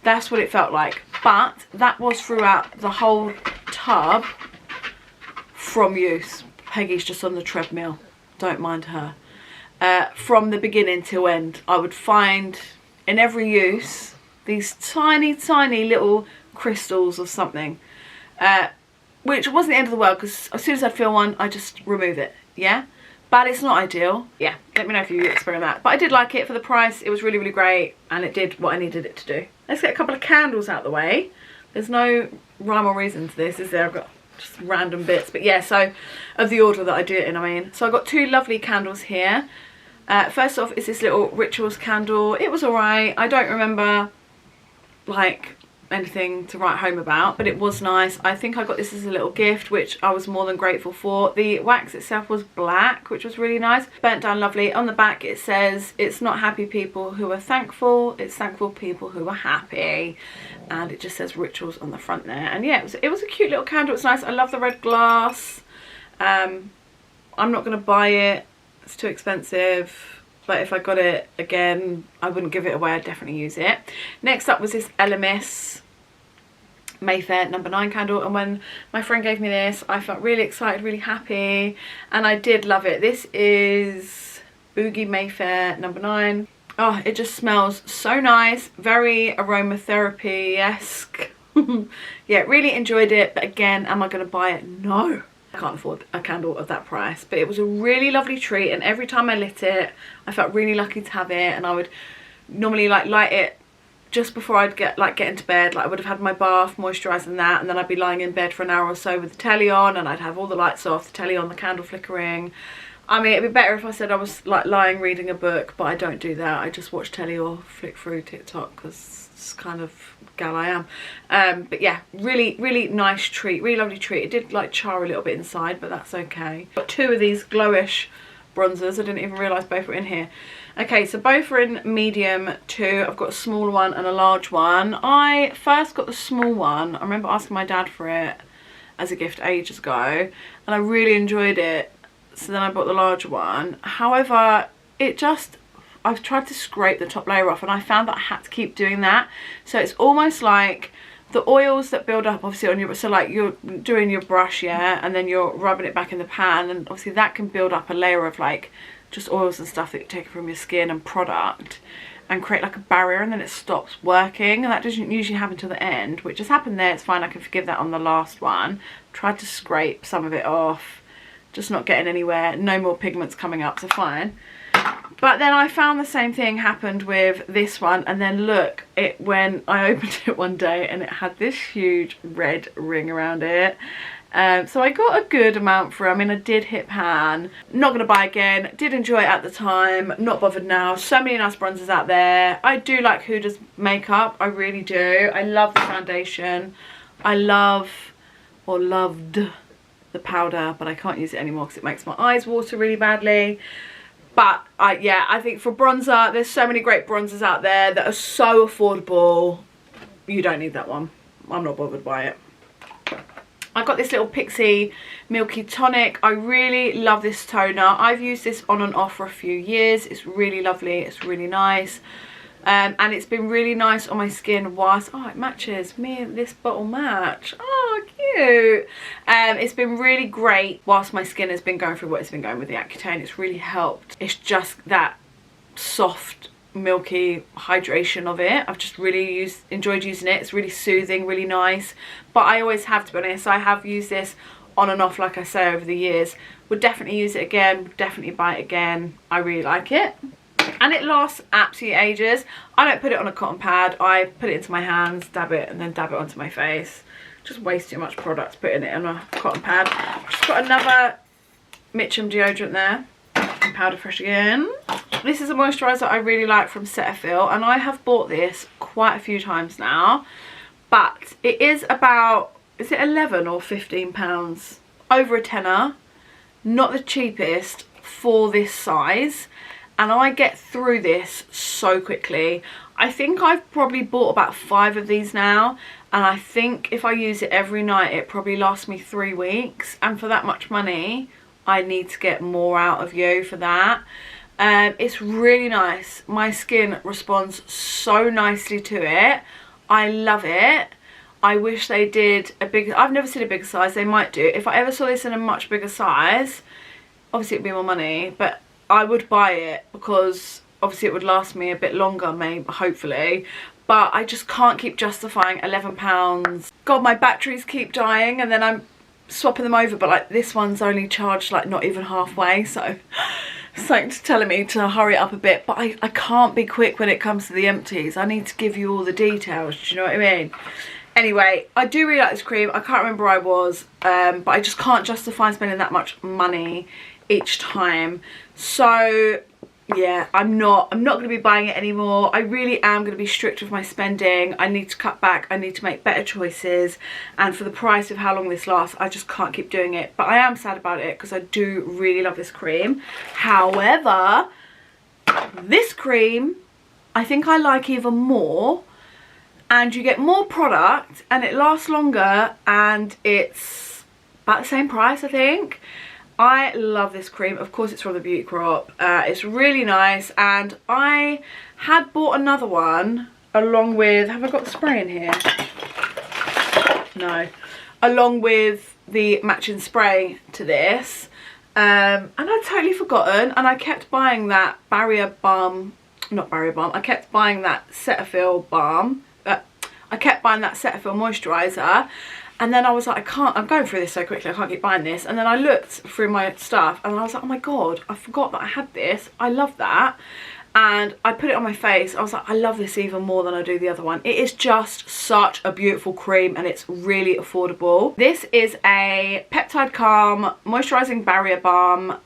That's what it felt like, but that was throughout the whole tub from use. Peggy's just on the treadmill, don't mind her. From the beginning till end, I would find in every use these tiny little crystals of something, which wasn't the end of the world, because as soon as I'd feel one, I just remove it, yeah? But it's not ideal. Yeah, let me know if you experiment that. But I did like it for the price. It was really, really great, and it did what I needed it to do. Let's get a couple of candles out of the way. There's no rhyme or reason to this, is there? I've got just random bits. But yeah, so of the order that I do it in, I mean. So I got 2 lovely candles here. First off is this little Rituals candle. It was alright. I don't remember like anything to write home about, but it was nice. I think I got this as a little gift, which I was more than grateful for. The wax itself was black, which was really nice. Burnt down lovely. On the back it says, it's not happy people who are thankful, it's thankful people who are happy. And it just says Rituals on the front there. And yeah, it was a cute little candle. It's nice. I love the red glass. I'm not going to buy it, it's too expensive. But if I got it again, I wouldn't give it away. I'd definitely use it. Next up was this LMS Mayfair number 9 candle. And when my friend gave me this, I felt really excited, really happy. And I did love it. This is Boogie Mayfair number 9. Oh, it just smells so nice. Very aromatherapy-esque. Yeah, really enjoyed it. But again, am I going to buy it? No. I can't afford a candle of that price, but it was a really lovely treat, and every time I lit it I felt really lucky to have it. And I would normally like light it just before I'd get into bed. Like I would have had my bath, moisturising that, and then I'd be lying in bed for an hour or so with the telly on, and I'd have all the lights off, the telly on, the candle flickering. I mean, it'd be better if I said I was like lying reading a book, but I don't do that. I just watch telly or flick through TikTok because it's kind of gal I am. But yeah, really nice treat, really lovely treat. It did like char a little bit inside, but that's okay. Got 2 of these glowish bronzers. I didn't even realise both were in here. Okay, so both are in medium 2. I've got a small one and a large one. I first got the small one. I remember asking my dad for it as a gift ages ago, and I really enjoyed it. So then I bought the larger one. However, I've tried to scrape the top layer off, and I found that I had to keep doing that. So it's almost like the oils that build up obviously on your, so like you're doing your brush, yeah, and then you're rubbing it back in the pan, and obviously that can build up a layer of like just oils and stuff that you're taking from your skin and product, and create like a barrier, and then it stops working. And that doesn't usually happen till the end, which has happened there. It's fine, I can forgive that on the last one. Tried to scrape some of it off, just not getting anywhere. No more pigments coming up, so fine. But then I found the same thing happened with this one, and then look, when I opened it one day and it had this huge red ring around it. So I got a good amount for it. I mean, I did hit pan. Not going to buy again. Did enjoy it at the time. Not bothered now. So many nice bronzers out there. I do like Huda's makeup. I really do. I love the foundation. I loved the powder, but I can't use it anymore because it makes my eyes water really badly. But yeah, I think for bronzer, there's so many great bronzers out there that are so affordable. You don't need that one. I'm not bothered by it. I got this little Pixie Milky Tonic. I really love this toner. I've used this on and off for a few years. It's really lovely. It's really nice. And it's been really nice on my skin whilst, oh, it matches. Me and this bottle match. Oh, cute. It's been really great whilst my skin has been going through what it's been going with the Accutane. It's really helped. It's just that soft, milky hydration of it. I've just really enjoyed using it. It's really soothing, really nice. But I always have, to be honest. I have used this on and off, like I say, over the years. Would definitely use it again. Would definitely buy it again. I really like it. And it lasts absolutely ages. I don't put it on a cotton pad. I put it into my hands, dab it, and then dab it onto my face. Just waste too much product putting it on a cotton pad. Just got another Mitchum deodorant there. And Powder Fresh again. This is a moisturiser I really like from Cetaphil, and I have bought this quite a few times now. But it is about, is it 11 or 15 pounds? Over a tenner. Not the cheapest for this size. And I get through this so quickly. I think I've probably bought about 5 of these now, and I think if I use it every night it probably lasts me 3 weeks, and for that much money I need to get more out of you for that. It's really nice. My skin responds so nicely to it. I love it. I wish they did a big, I've never seen a bigger size. They might do. If I ever saw this in a much bigger size, obviously it'd be more money, but I would buy it because obviously it would last me a bit longer, maybe, hopefully. But I just can't keep justifying £11. God, my batteries keep dying, and then I'm swapping them over, but like this one's only charged like not even halfway, so something's telling me to hurry it up a bit. But I can't be quick when it comes to the empties. I need to give you all the details, do you know what I mean? Anyway, I do really like this cream. I can't remember where I was, but I just can't justify spending that much money each time. So yeah, I'm not going to be buying it anymore. I really am going to be strict with my spending. I need to cut back. I need to make better choices. And for the price of how long this lasts, I just can't keep doing it. But I am sad about it because I do really love this cream. However, this cream I think I like even more. And you get more product and it lasts longer and it's about the same price, I think. I love this cream. Of course, it's from the Beauty Crop. It's really nice, and I had bought another one along with, have I got the spray in here? No. Along with the matching spray to this. And I'd totally forgotten, and I kept buying that barrier balm, not barrier balm, I kept buying that Cetaphil balm. I kept buying that Cetaphil moisturiser, and then I was like, I'm going through this so quickly, I can't keep buying this. And then I looked through my stuff and I was like, oh my god, I forgot that I had this. I love that. And I put it on my face. I was like, I love this even more than I do the other one. It is just such a beautiful cream and it's really affordable. This is a Peptide Calm Moisturising Barrier Balm.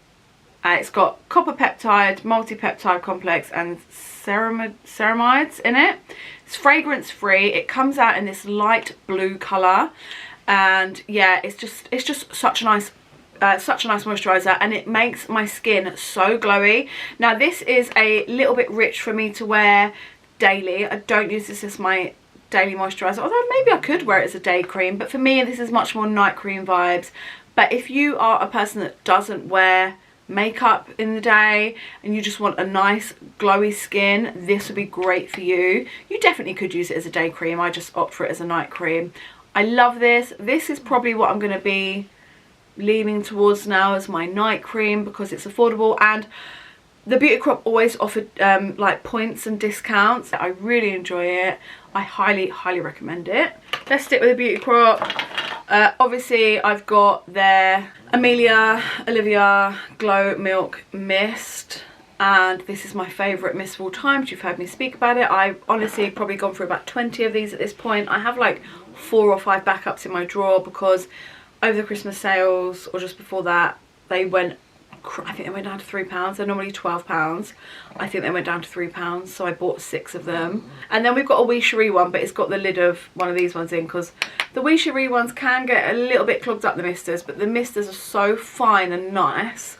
It's got copper peptide, multi-peptide complex and ceramides in it. It's fragrance free. It comes out in this light blue colour, and yeah, it's just such a nice moisturiser, and it makes my skin so glowy. Now this is a little bit rich for me to wear daily. I don't use this as my daily moisturiser, although maybe I could wear it as a day cream, but for me this is much more night cream vibes. But if you are a person that doesn't wear makeup in the day and you just want a nice glowy skin, this would be great for you. You definitely could use it as a day cream. I just opt for it as a night cream. I love this. This is probably what I'm going to be leaning towards now as my night cream because it's affordable, and the Beauty Crop always offered like points and discounts. I really enjoy it. I highly recommend it. Let's stick with the Beauty Crop. Obviously I've got their Amelia Olivia Glow Milk Mist, and this is my favourite mist of all time. You've heard me speak about it. I've honestly probably gone through about 20 of these at this point. I have like 4 or 5 backups in my drawer because over the Christmas sales or just before that they went, I think they went down to £3. They're normally £12. I think they went down to £3, so I bought 6 of them. And then we've got a Wee Cherie one, but it's got the lid of one of these ones in because the Wee Cherie ones can get a little bit clogged up, the misters, but the misters are so fine and nice.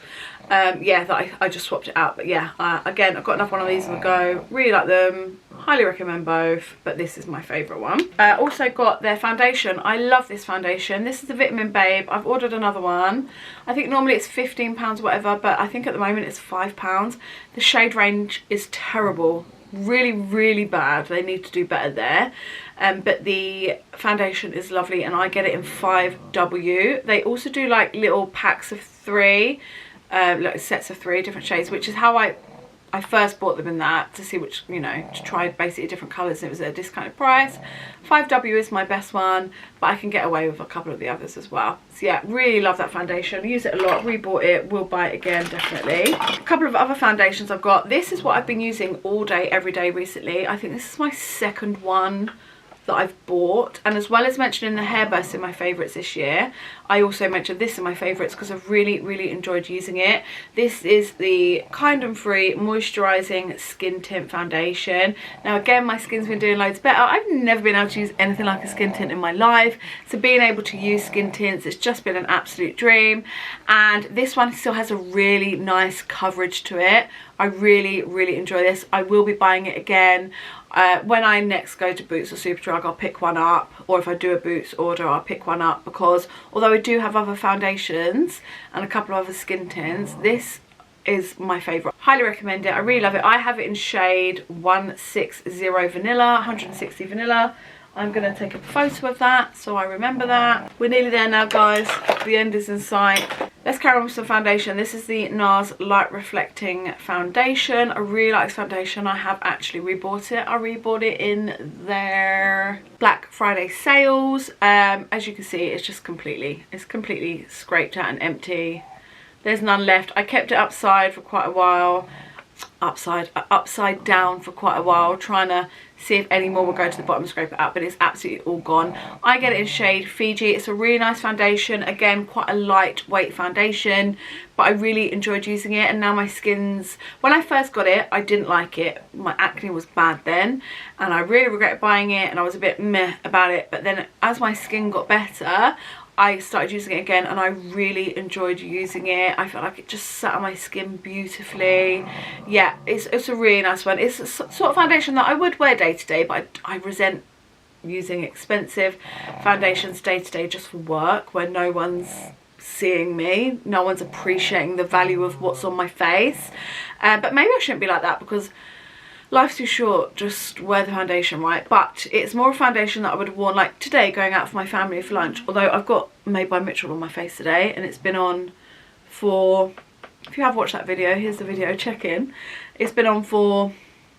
Yeah, that I just swapped it out. But yeah, again, I've got enough one of these on the go. Really like them. Highly recommend both, but this is my favourite one. Also got their foundation. I love this foundation. This is the Vitamin Babe. I've ordered another one. I think normally it's £15 or whatever, but I think at the moment it's £5. The shade range is terrible. Really bad. They need to do better there. But the foundation is lovely, and I get it in 5W. They also do like little packs of 3, like sets of 3 different shades, which is how I first bought them in that, to see which, you know, to try basically different colours, and it was at a discounted price. 5W is my best one, but I can get away with a couple of the others as well. So yeah, really love that foundation. I use it a lot, rebought it, will buy it again definitely. A couple of other foundations I've got. This is what I've been using all day, every day recently. I think this is my second one that I've bought, and as well as mentioning the HairBurst in my favourites this year, I also mentioned this in my favourites because I've really enjoyed using it. This is the Kind and Free Moisturising Skin Tint Foundation. Now again, my skin's been doing loads better. I've never been able to use anything like a skin tint in my life, so being able to use skin tints, it's just been an absolute dream. And this one still has a really nice coverage to it. I really enjoy this. I will be buying it again. When I next go to Boots or Superdrug, I'll pick one up, or if I do a Boots order, I'll pick one up, because although I do have other foundations and a couple of other skin tints, this is my favourite. Highly recommend it. I really love it. I have it in shade 160 Vanilla, 160 Vanilla. I'm going to take a photo of that so I remember that. We're nearly there now, guys. The end is in sight. Let's carry on with some foundation. This is the NARS Light Reflecting Foundation. I really like this foundation. I have actually rebought it. I rebought it in their Black Friday sales. As you can see, it's just completely scraped out and empty. There's none left. I kept it upside for quite a while. Upside down for quite a while, trying to see if any more will go to the bottom, scrape it out, but it's absolutely all gone. I get it in shade Fiji. It's a really nice foundation. Again, quite a lightweight foundation, but I really enjoyed using it. And now my skin's, when I first got it, I didn't like it. My acne was bad then, and I really regret buying it, and I was a bit meh about it. But then as my skin got better, I started using it again, and I really enjoyed using it. I felt like it just sat on my skin beautifully. Yeah, it's a really nice one. It's a sort of foundation that I would wear day to day, but I resent using expensive foundations day to day just for work, where no one's seeing me, no one's appreciating the value of what's on my face. But maybe I shouldn't be like that, because life's too short, just wear the foundation, right? But it's more a foundation that I would have worn like today, going out for my family for lunch. Although I've got Made by Mitchell on my face today, and it's been on for, if you have watched that video, here's the video, check in. It's been on for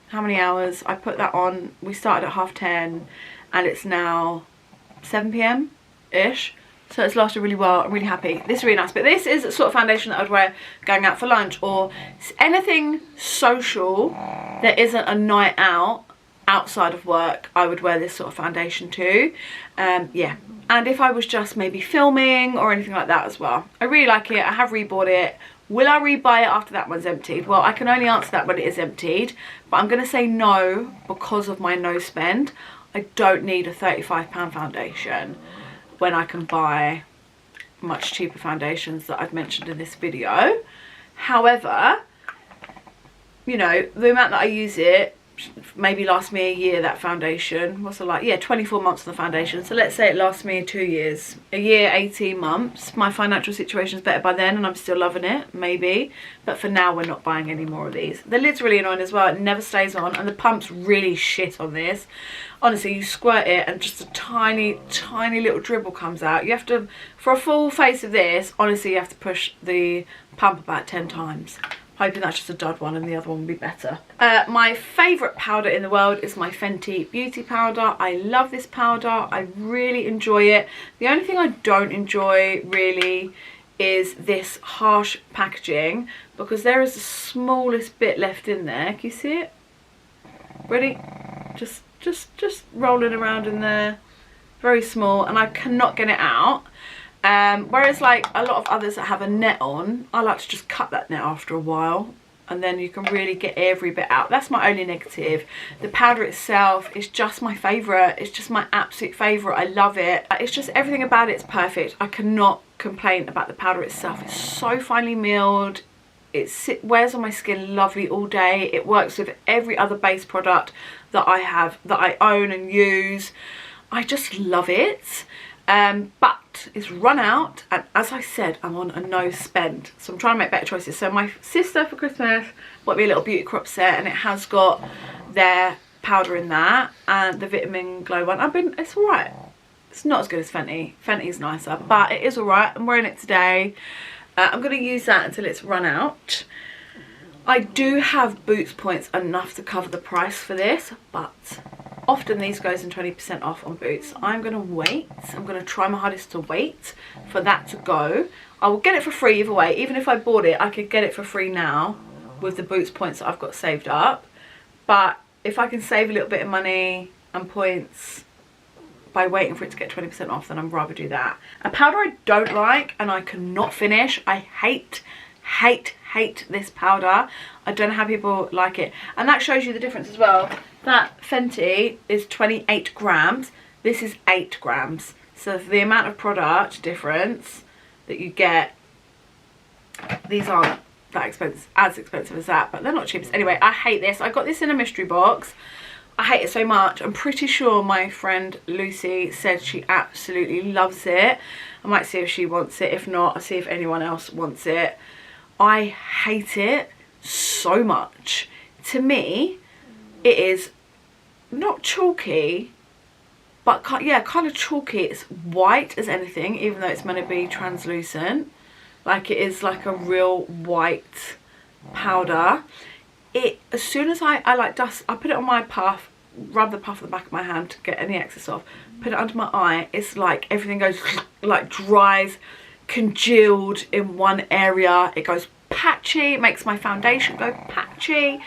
how many hours? I put that on, we started at 10:30 and it's now 7 PM ish. So it's lasted really well. I'm really happy. This is really nice. But this is a sort of foundation that I'd wear going out for lunch, or anything social that isn't a night out outside of work. I would wear this sort of foundation too. Yeah. And if I was just maybe filming or anything like that as well. I really like it. I have rebought it. Will I rebuy it after that one's emptied? Well, I can only answer that when it is emptied. But I'm going to say no because of my no spend. I don't need a £35 foundation when I can buy much cheaper foundations that I've mentioned in this video. However, you know, the amount that I use it maybe lasts me a year, that foundation. What's it like? Yeah, 24 months on the foundation. So let's say it lasts me 2 years. A year, 18 months. My financial situation's better by then and I'm still loving it, maybe. But for now, we're not buying any more of these. The lid's really annoying as well. It never stays on, and the pump's really shit on this. Honestly, you squirt it and just a tiny little dribble comes out. You have to, for a full face of this, honestly, you have to push the pump about 10 times. Hoping that's just a dud one and the other one will be better. My favourite powder in the world is my Fenty Beauty Powder. I love this powder. I really enjoy it. The only thing I don't enjoy really is this harsh packaging, because there is the smallest bit left in there. Can you see it? Ready? Just rolling around in there. Very small, and I cannot get it out. Whereas like a lot of others that have a net on, I like to just cut that net after a while, and then you can really get every bit out. That's my only negative. The powder itself is just my favourite. It's just my absolute favourite. I love it. It's just everything about it's perfect. I cannot complain about the powder itself. It's so finely milled. It wears on my skin lovely all day. It works with every other base product that I have, that I own and use. I just love it. But it's run out, and as I said, I'm on a no spend, so I'm trying to make better choices. So my sister for Christmas bought me a little beauty crop set, and it has got their powder in that and the vitamin glow one. It's alright. It's not as good as Fenty. Fenty's nicer, but it is alright. I'm wearing it today. I'm going to use that until it's run out. I do have Boots points enough to cover the price for this, but often these goes in 20% off on Boots. I'm going to wait. I'm going to try my hardest to wait for that to go. I will get it for free either way. Even if I bought it, I could get it for free now with the Boots points that I've got saved up. But if I can save a little bit of money and points by waiting for it to get 20% off, then I'd rather do that. A powder I don't like and I cannot finish. I hate this powder. I don't know how people like it, and that shows you the difference as well. That Fenty is 28 grams, this is 8 grams, so for the amount of product difference that you get, these aren't that expensive, as expensive as that, but they're not cheap. Anyway, I hate this. I got this in a mystery box. I hate it so much. I'm pretty sure my friend Lucy said she absolutely loves it. I might see if she wants it. If not, I'll see if anyone else wants it. I hate it so much. To me, it is not chalky, but yeah, kind of chalky. It's white as anything, even though it's meant to be translucent. Like, it is like a real white powder. As soon as I like dust, I put it on my puff, rub the puff on the back of my hand to get any excess off, put it under my eye, it's like everything goes like dries, congealed in one area. It goes patchy. It makes my foundation go patchy.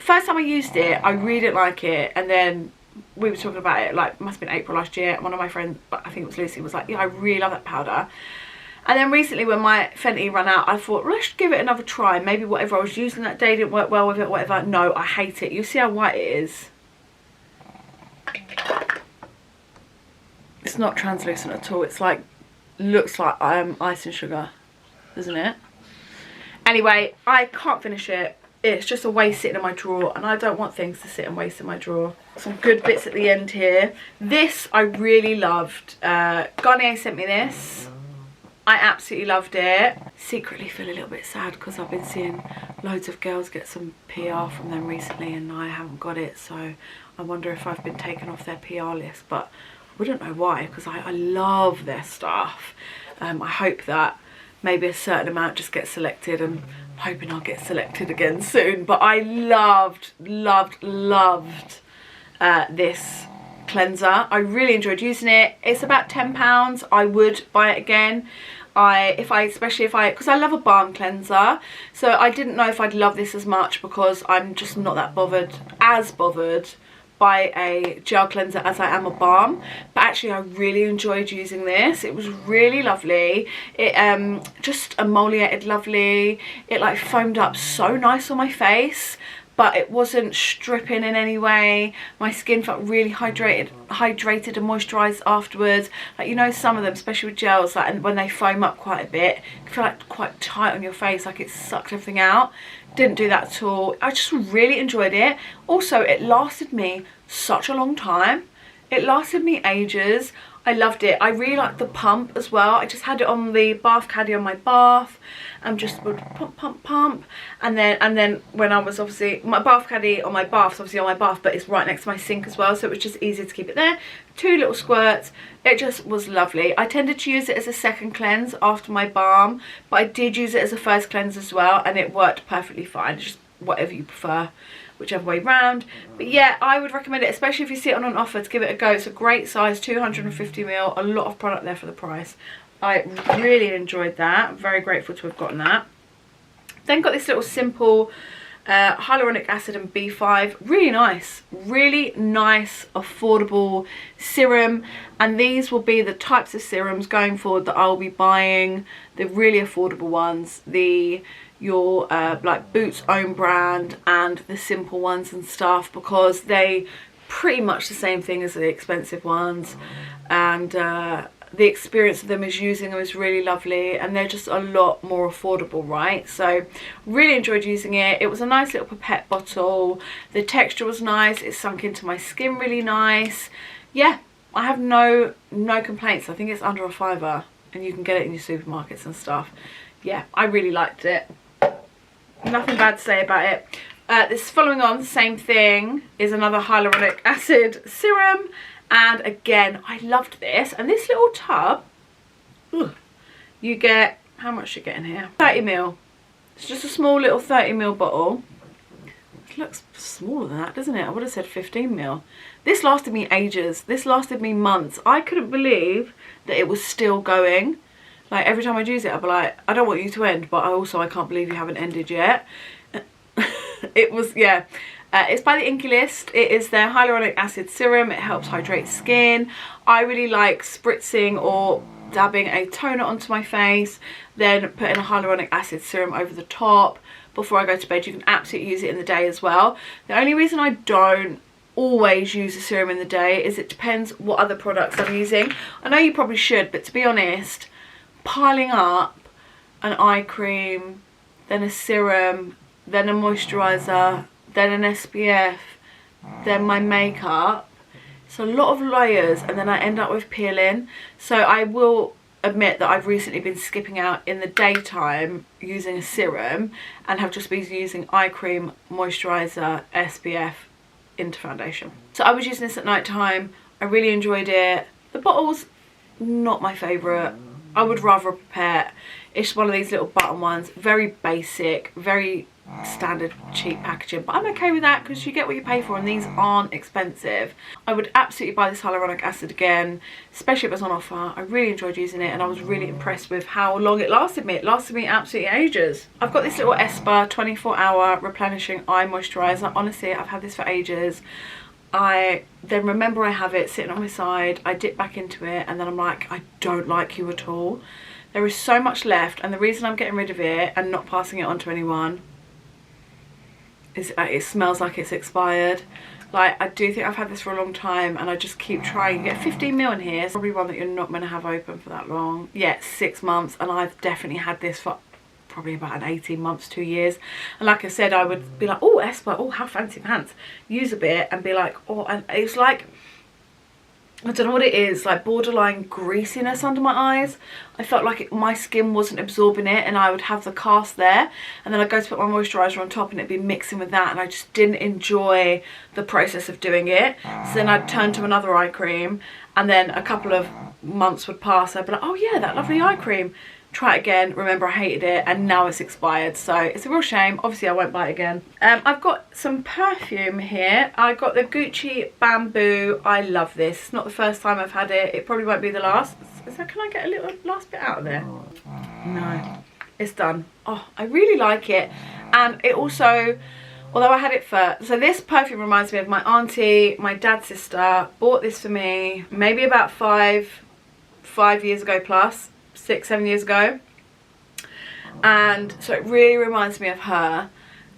first time I used it, I really didn't like it, and then we were talking about it, like, must have been April last year. One of my friends, but I think it was Lucy, was like, yeah, I really love that powder. And then recently when my Fenty ran out, I thought, let's give it another try. Maybe whatever I was using that day didn't work well with it, whatever. No, I hate it. You see how white it is? It's not translucent at all. It's like, looks like ice and sugar, doesn't it? Anyway, I can't finish it. It's just a waste sitting in my drawer, and I don't want things to sit and waste in my drawer. Some good bits at the end here. This I really loved. Garnier sent me this. I absolutely loved it. Secretly feel a little bit sad because I've been seeing loads of girls get some PR from them recently, and I haven't got it, so I wonder if I've been taken off their PR list, but I wouldn't know why, because I love their stuff. I hope that maybe a certain amount just gets selected, and I'm hoping I'll get selected again soon. But I loved this cleanser. I really enjoyed using it. It's about £10. I would buy it again. Especially because I love a balm cleanser, so I didn't know if I'd love this as much, because I'm just not that bothered by a gel cleanser as I am a balm. But actually I really enjoyed using this. It was really lovely. It just emoliated lovely. It like foamed up so nice on my face, but it wasn't stripping in any way. My skin felt really hydrated and moisturised afterwards. Like, you know, some of them, especially with gels, like, and when they foam up quite a bit, you feel like quite tight on your face, like it sucked everything out. Didn't do that at all. I just really enjoyed it. Also, it lasted me such a long time. It lasted me ages. I loved it. I really liked the pump as well. I just had it on the bath caddy on my bath, and just would pump, and then when I was, obviously my bath caddy on my bath, obviously on my bath, but it's right next to my sink as well, so it was just easier to keep it there. 2 little squirts. It just was lovely. I tended to use it as a second cleanse after my balm, but I did use it as a first cleanse as well, and it worked perfectly fine. Just whatever you prefer, whichever way round. But yeah, I would recommend it, especially if you see it on an offer, to give it a go. It's a great size, 250ml, a lot of product there for the price. I really enjoyed that. I'm very grateful to have gotten that. Then got this little simple hyaluronic acid and B5. Really nice, affordable serum. And these will be the types of serums going forward that I'll be buying. The really affordable ones, your like Boots own brand, and the simple ones and stuff, because they pretty much the same thing as the expensive ones, and the experience of them as using them is really lovely, and they're just a lot more affordable, right? So really enjoyed using it. It was a nice little pipette bottle. The texture was nice. It sunk into my skin really nice. Yeah, I have no complaints. I think it's under £5, and you can get it in your supermarkets and stuff. Yeah, I really liked it. Nothing bad to say about it. This following on, the same thing, is another hyaluronic acid serum. And again, I loved this. And this little tub, you get, how much you get in here? 30ml. It's just a small little 30ml bottle. It looks smaller than that, doesn't it? I would have said 15ml. This lasted me ages. This lasted me months. I couldn't believe that it was still going. Like, every time I'd use it, I'd be like, I don't want you to end, but I can't believe you haven't ended yet. It was, yeah. It's by the Inky List. It is their hyaluronic acid serum. It helps hydrate skin. I really like spritzing or dabbing a toner onto my face, then putting a hyaluronic acid serum over the top before I go to bed. You can absolutely use it in the day as well. The only reason I don't always use a serum in the day is it depends what other products I'm using. I know you probably should, but to be honest, piling up an eye cream, then a serum, then a moisturizer, then an SPF, then my makeup, it's a lot of layers, and then I end up with peeling. So I will admit that I've recently been skipping out in the daytime using a serum, and have just been using eye cream, moisturizer, SPF into foundation. So I was using this at night time. I really enjoyed it. The bottle's not my favourite. I would rather a pipette. It's one of these little button ones, very basic, very standard cheap packaging, but I'm okay with that because you get what you pay for and these aren't expensive. I would absolutely buy this hyaluronic acid again, especially if it was on offer. I really enjoyed using it and I was really impressed with how long it lasted me. It lasted me absolutely ages. I've got this little Esper 24-hour replenishing eye moisturizer. Honestly, I've had this for ages. I then remember I have it sitting on my side, I dip back into it and then I'm like, I don't like you at all. There is so much left, and the reason I'm getting rid of it and not passing it on to anyone is it smells like it's expired. Like, I do think I've had this for a long time and I just keep trying. You get 15ml in here. It's probably one that you're not going to have open for that long. Yeah, 6 months, and I've definitely had this for probably about an 18 months, 2 years. And like I said, I would be like, oh, Esper, oh, how fancy pants. Use a bit and be like, oh, and it's like, I don't know what it is, like borderline greasiness under my eyes. I felt like my skin wasn't absorbing it and I would have the cast there and then I'd go to put my moisturiser on top and it'd be mixing with that and I just didn't enjoy the process of doing it. So then I'd turn to another eye cream and then a couple of months would pass. I'd be like, oh yeah, that lovely eye cream. Try it again, remember I hated it and now it's expired, so it's a real shame. Obviously I won't buy it again. I've got some perfume here. I got the Gucci Bamboo. I love this. It's not the first time I've had it. It probably won't be the last. So can I get a little last bit out of there? No, it's done. Oh, I really like it. And it also, although I had it first, so this perfume reminds me of my auntie, my dad's sister bought this for me maybe about five years ago plus. 6-7 years ago, and so it really reminds me of her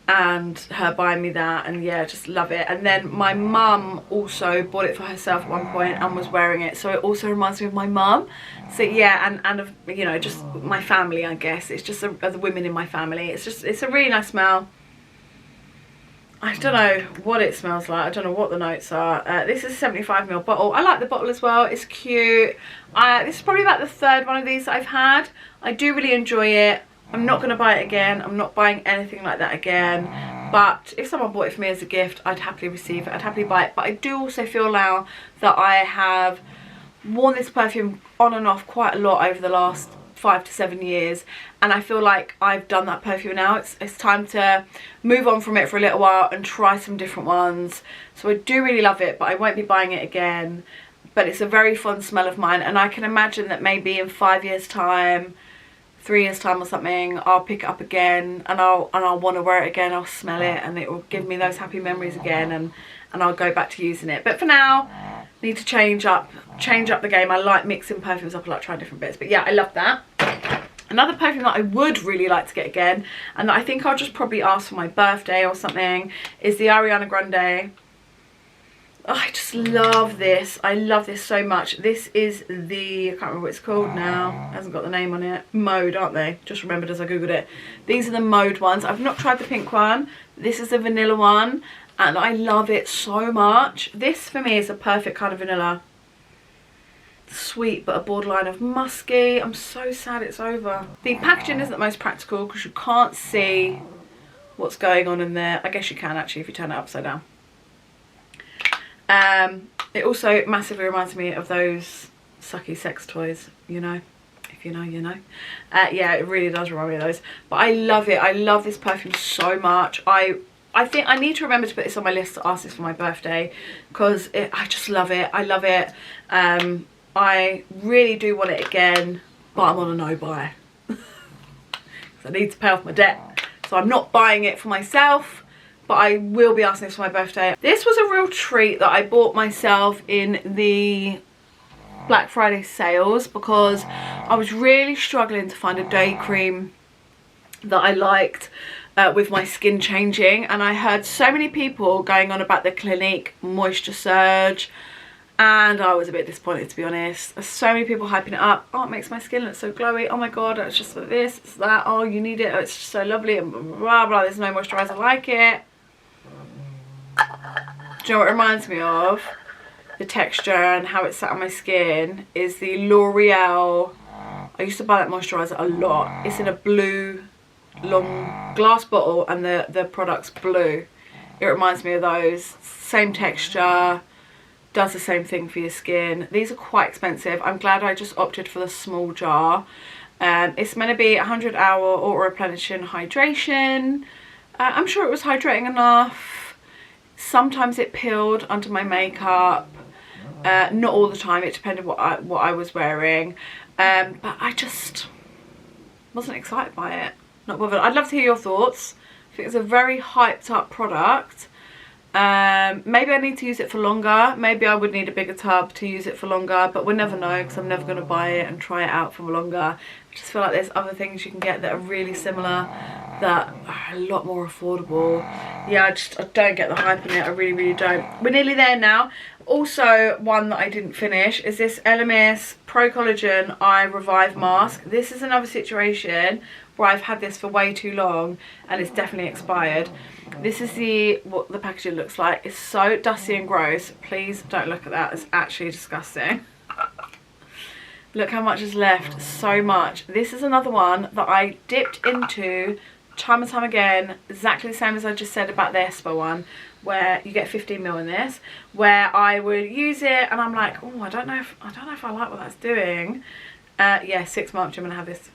and her buying me that, and yeah, just love it. And then my mum also bought it for herself at one point and was wearing it, so it also reminds me of my mum. So yeah, and of, you know, just my family, I guess. It's just the women in my family. It's a really nice smell. I don't know what it smells like. I don't know what the notes are. This is a 75ml bottle. I like the bottle as well. It's cute. This is probably about the third one of these that I've had. I do really enjoy it. I'm not going to buy it again. I'm not buying anything like that again. But if someone bought it for me as a gift, I'd happily receive it. I'd happily buy it. But I do also feel now that I have worn this perfume on and off quite a lot over the last 5 to 7 years, and I feel like I've done that perfume now. It's time to move on from it for a little while and try some different ones. So I do really love it, but I won't be buying it again. But it's a very fun smell of mine, and I can imagine that maybe in 5 years time, 3 years time or something, I'll pick it up again and I'll want to wear it again. I'll smell it and it will give me those happy memories again, and I'll go back to using it. But for now, need to change up the game. I like mixing perfumes up. I like trying different bits. But yeah, I love that. Another perfume that I would really like to get again, and that I think I'll just probably ask for my birthday or something, is the Ariana Grande. Oh, I just love this. I love this so much. This is the, I can't remember what it's called now. It hasn't got the name on it. Mode, aren't they? Just remembered as I googled it. These are the Mode ones. I've not tried the pink one. This is the vanilla one, and I love it so much. This for me is a perfect kind of vanilla. Sweet but a borderline of musky. I'm so sad it's over. The packaging isn't the most practical because you can't see what's going on in there. I guess you can actually if you turn it upside down. It also massively reminds me of those sucky sex toys, you know. If you know, you know. Yeah, it really does remind me of those. But I love it. I love this perfume so much. I think I need to remember to put this on my list to ask this for my birthday, because I just love it. I love it. I really do want it again, but I'm on a no buy. I need to pay off my debt. So I'm not buying it for myself, but I will be asking this for my birthday. This was a real treat that I bought myself in the Black Friday sales, because I was really struggling to find a day cream that I liked with my skin changing, and I heard so many people going on about the Clinique Moisture Surge, and I was a bit disappointed, to be honest. There's so many people hyping it up. Oh, it makes my skin look so glowy. Oh my god, it's just like this, it's that. Oh, you need it. Oh, it's just so lovely, and blah blah blah. There's no moisturizer like it. Do you know what it reminds me of? The texture and how it sat on my skin is the L'Oreal. I used to buy that moisturizer a lot. It's in a blue long glass bottle and the product's blue. It reminds me of those. Same texture, does the same thing for your skin. These are quite expensive. I'm glad I just opted for the small jar. It's meant to be 100-hour auto replenishing hydration. I'm sure it was hydrating enough. Sometimes it peeled under my makeup. Not all the time, it depended what I was wearing. But I just wasn't excited by it. Not bothered. I'd love to hear your thoughts. I think it's a very hyped up product. Maybe I need to use it for longer. Maybe I would need a bigger tub to use it for longer, but we'll never know because I'm never going to buy it and try it out for longer. I just feel like there's other things you can get that are really similar that are a lot more affordable. Yeah, I don't get the hype in it. I really don't. We're nearly there now. Also, one that I didn't finish is this LMS Pro Collagen Eye Revive Mask. This is another situation where I've had this for way too long and it's definitely expired. This is what the packaging looks like. It's so dusty and gross. Please don't look at that. It's actually disgusting. Look how much is left. So much. This is another one that I dipped into time and time again. Exactly the same as I just said about the Espa one, where you get 15ml in this, where I would use it and I'm like, oh, I don't know if I like what that's doing. Yeah, 6 months I'm gonna have this.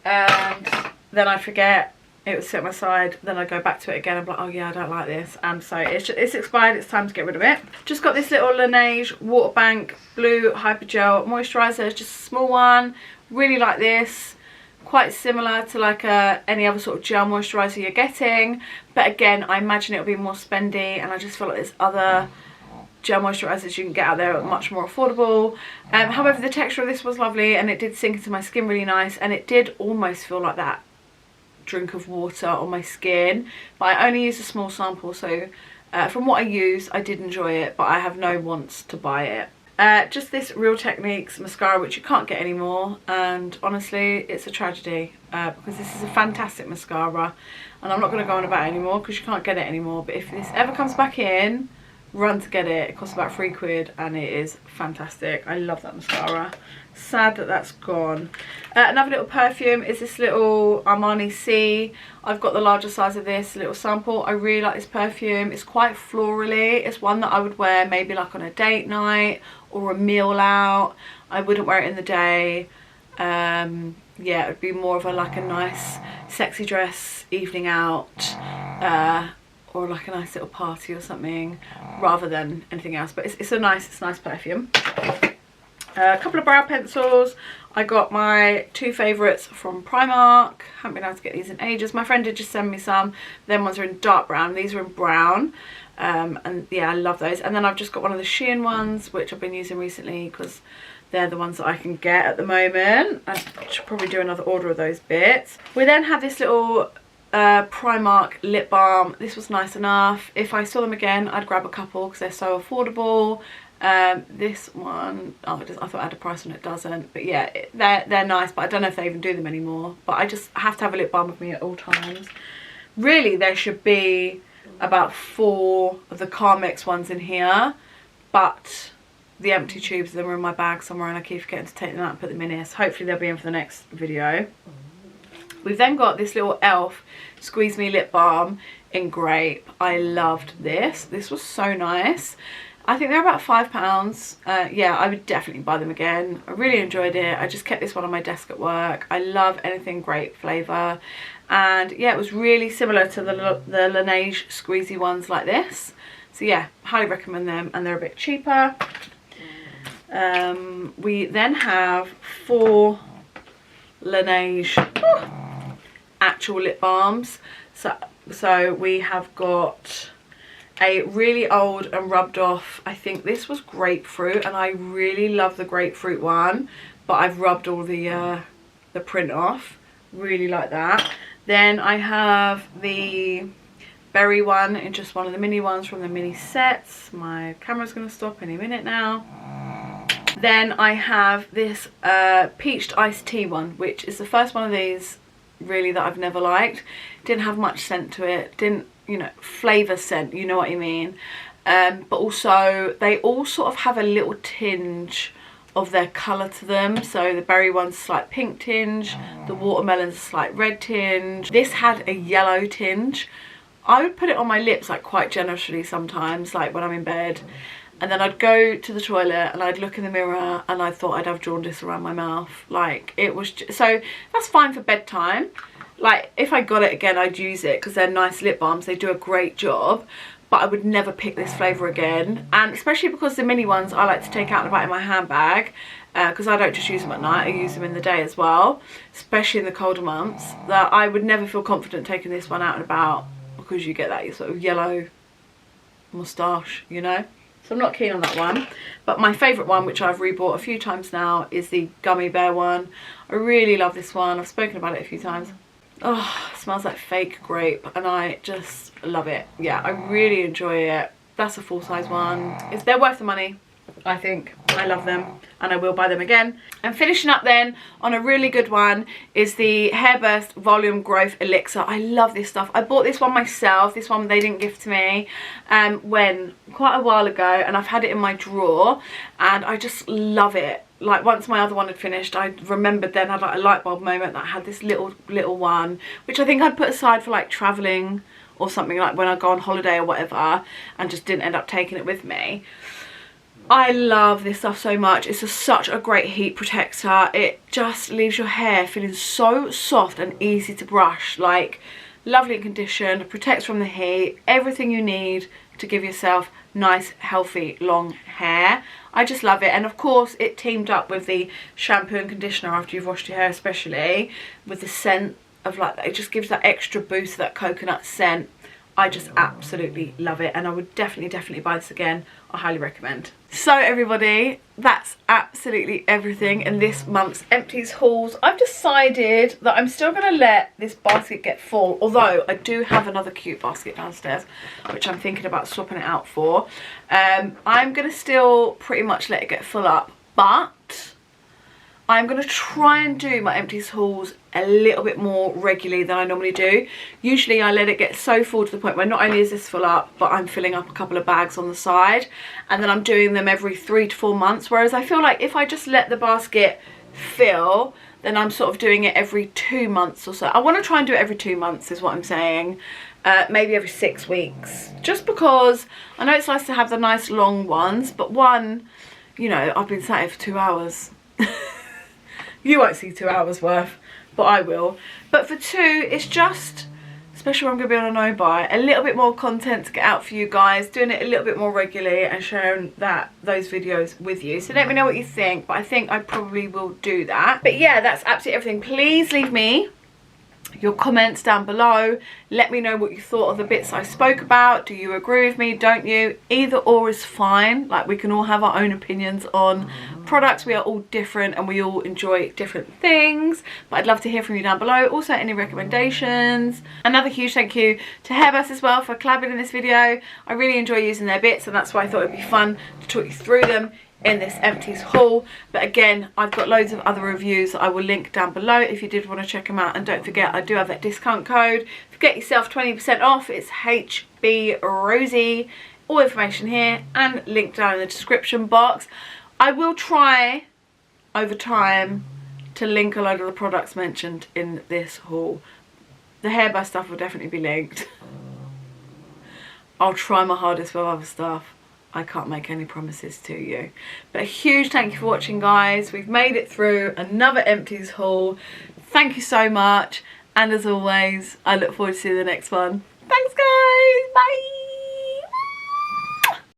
And then I'd forget, it would sit on my side, then I'd go back to it again and be like, oh yeah, I don't like this. So it's expired, it's time to get rid of it. Just got this little Laneige Water Bank Blue Hyper Gel Moisturizer, it's just a small one. Really like this. Quite similar to like any other sort of gel moisturizer you're getting, but again I imagine it'll be more spendy, and I just feel like there's other gel moisturizers you can get out there that are much more affordable. However, the texture of this was lovely and it did sink into my skin really nice, and it did almost feel like that drink of water on my skin, but I only used a small sample, so from what I used I did enjoy it, but I have no wants to buy it. Just this Real Techniques mascara, which you can't get anymore, and honestly it's a tragedy because this is a fantastic mascara, and I'm not going to go on about it anymore because you can't get it anymore, but if this ever comes back in, run to get it. It costs about £3 and it is fantastic. I love that mascara. Sad that that's gone. Another little perfume is this little Armani C. I've got the larger size of this little sample. I really like this perfume. It's quite florally. It's one that I would wear maybe like on a date night or a meal out. I wouldn't wear it in the day. Yeah, it would be more of a like a nice sexy dress evening out, or like a nice little party or something, rather than anything else. But it's a nice perfume. A couple of brow pencils. I got my two favourites from Primark. Haven't been able to get these in ages. My friend did just send me some. Them ones are in dark brown. These are in brown. And yeah, I love those. And then I've just got one of the Shein ones, which I've been using recently because they're the ones that I can get at the moment. I should probably do another order of those bits. We then have this little Primark lip balm. This was nice enough. If I saw them again, I'd grab a couple because they're so affordable. This one, oh, I thought it had a price on it, doesn't, but yeah, they're nice, but I don't know if they even do them anymore. But I just have to have a lip balm with me at all times. Really, there should be about 4 of the Carmex ones in here, but the empty tubes of them are in my bag somewhere and I keep forgetting to take them out and put them in here, so hopefully they'll be in for the next video. We've then got this little e.l.f. Squeeze Me Lip Balm in Grape. I loved this. This was so nice. I think they're about £5. Yeah, I would definitely buy them again. I really enjoyed it. I just kept this one on my desk at work. I love anything grape flavour. And yeah, it was really similar to the Laneige squeezy ones like this. So yeah, highly recommend them, and they're a bit cheaper. We then have 4 Laneige actual lip balms. So we have got a really old and rubbed off, I think this was grapefruit, and I really love the grapefruit one, but I've rubbed all the print off. Really like that. Then I have the berry one in just one of the mini ones from the mini sets. My camera's going to stop any minute now. Then I have this peached iced tea one, which is the first one of these really that I've never liked. Didn't have much scent to it, didn't, you know, flavour scent, you know what I mean. But also they all sort of have a little tinge of their colour to them. So the berry one's a slight pink tinge, the watermelon's a slight red tinge. This had a yellow tinge. I would put it on my lips like quite generously sometimes, like when I'm in bed. and then I'd go to the toilet and I'd look in the mirror and I thought I'd have jaundice around my mouth. Like, it was just, so that's fine for bedtime. Like, if I got it again, I'd use it because they're nice lip balms. They do a great job, but I would never pick this flavour again. And especially because the mini ones I like to take out and about in my handbag, because I don't just use them at night, I use them in the day as well, especially in the colder months, that I would never feel confident taking this one out and about because you get that sort of yellow moustache, you know. So I'm not keen on that one. But my favourite one, which I've rebought a few times now, is the gummy bear one. I really love this one. I've spoken about it a few times. Oh, it smells like fake grape and I just love it. Yeah, I really enjoy it. That's a full size one. They're worth the money, I think. I love them and I will buy them again. And finishing up then on a really good one is the HairBurst Volume Growth Elixir. I love this stuff. I bought this one myself. This one they didn't give to me when quite a while ago, and I've had it in my drawer and I just love it. Like, once my other one had finished, I remembered then, I had like a light bulb moment that I had this little one, which I think I'd put aside for like travelling or something, like when I go on holiday or whatever, and just didn't end up taking it with me. I love this stuff so much. It's just such a great heat protector. It just leaves your hair feeling so soft and easy to brush. Like, lovely and conditioned, protects from the heat, everything you need to give yourself nice, healthy, long hair. I just love it. And of course it teamed up with the shampoo and conditioner after you've washed your hair, especially with the scent of, like, it just gives that extra boost, that coconut scent. I just absolutely love it, and I would definitely buy this again. I highly recommend. So everybody, that's absolutely everything in this month's Empties hauls. I've decided that I'm still going to let this basket get full, although I do have another cute basket downstairs which I'm thinking about swapping it out for. I'm going to still pretty much let it get full up, but I'm going to try and do my Empties hauls a little bit more regularly than I normally do. Usually I let it get so full to the point where not only is this full up, but I'm filling up a couple of bags on the side, and then I'm doing them every 3 to 4 months. Whereas I feel like if I just let the basket fill, then I'm sort of doing it every 2 months or so. I want to try and do it every 2 months is what I'm saying. Maybe every 6 weeks. Just because I know it's nice to have the nice long ones, but one, you know, I've been sat here for 2 hours. You won't see 2 hours worth, but I will. But for 2, it's just, especially when I'm going to be on a no-buy, a little bit more content to get out for you guys, doing it a little bit more regularly and sharing those videos with you. So let me know what you think, but I think I probably will do that. But yeah, that's absolutely everything. Please leave me your comments down below. Let me know what you thought of the bits I spoke about. Do you agree with me? Don't you? Either or is fine. Like, we can all have our own opinions on products. We are all different and we all enjoy different things, but I'd love to hear from you down below. Also, any recommendations. Another huge thank you to HairBurst as well for collabing in this video. I really enjoy using their bits, and that's why I thought it'd be fun to talk you through them in this Empties haul. But again, I've got loads of other reviews that I will link down below if you did want to check them out. And don't forget, I do have that discount code. Get yourself 20% off. It's HB Rosie. All information here and link down in the description box. I will try over time to link a load of the products mentioned in this haul. The HairBurst stuff will definitely be linked. I'll try my hardest with other stuff. I can't make any promises to you. But a huge thank you for watching, guys. We've made it through another Empties haul. Thank you so much. And as always, I look forward to seeing the next one. Thanks, guys. Bye.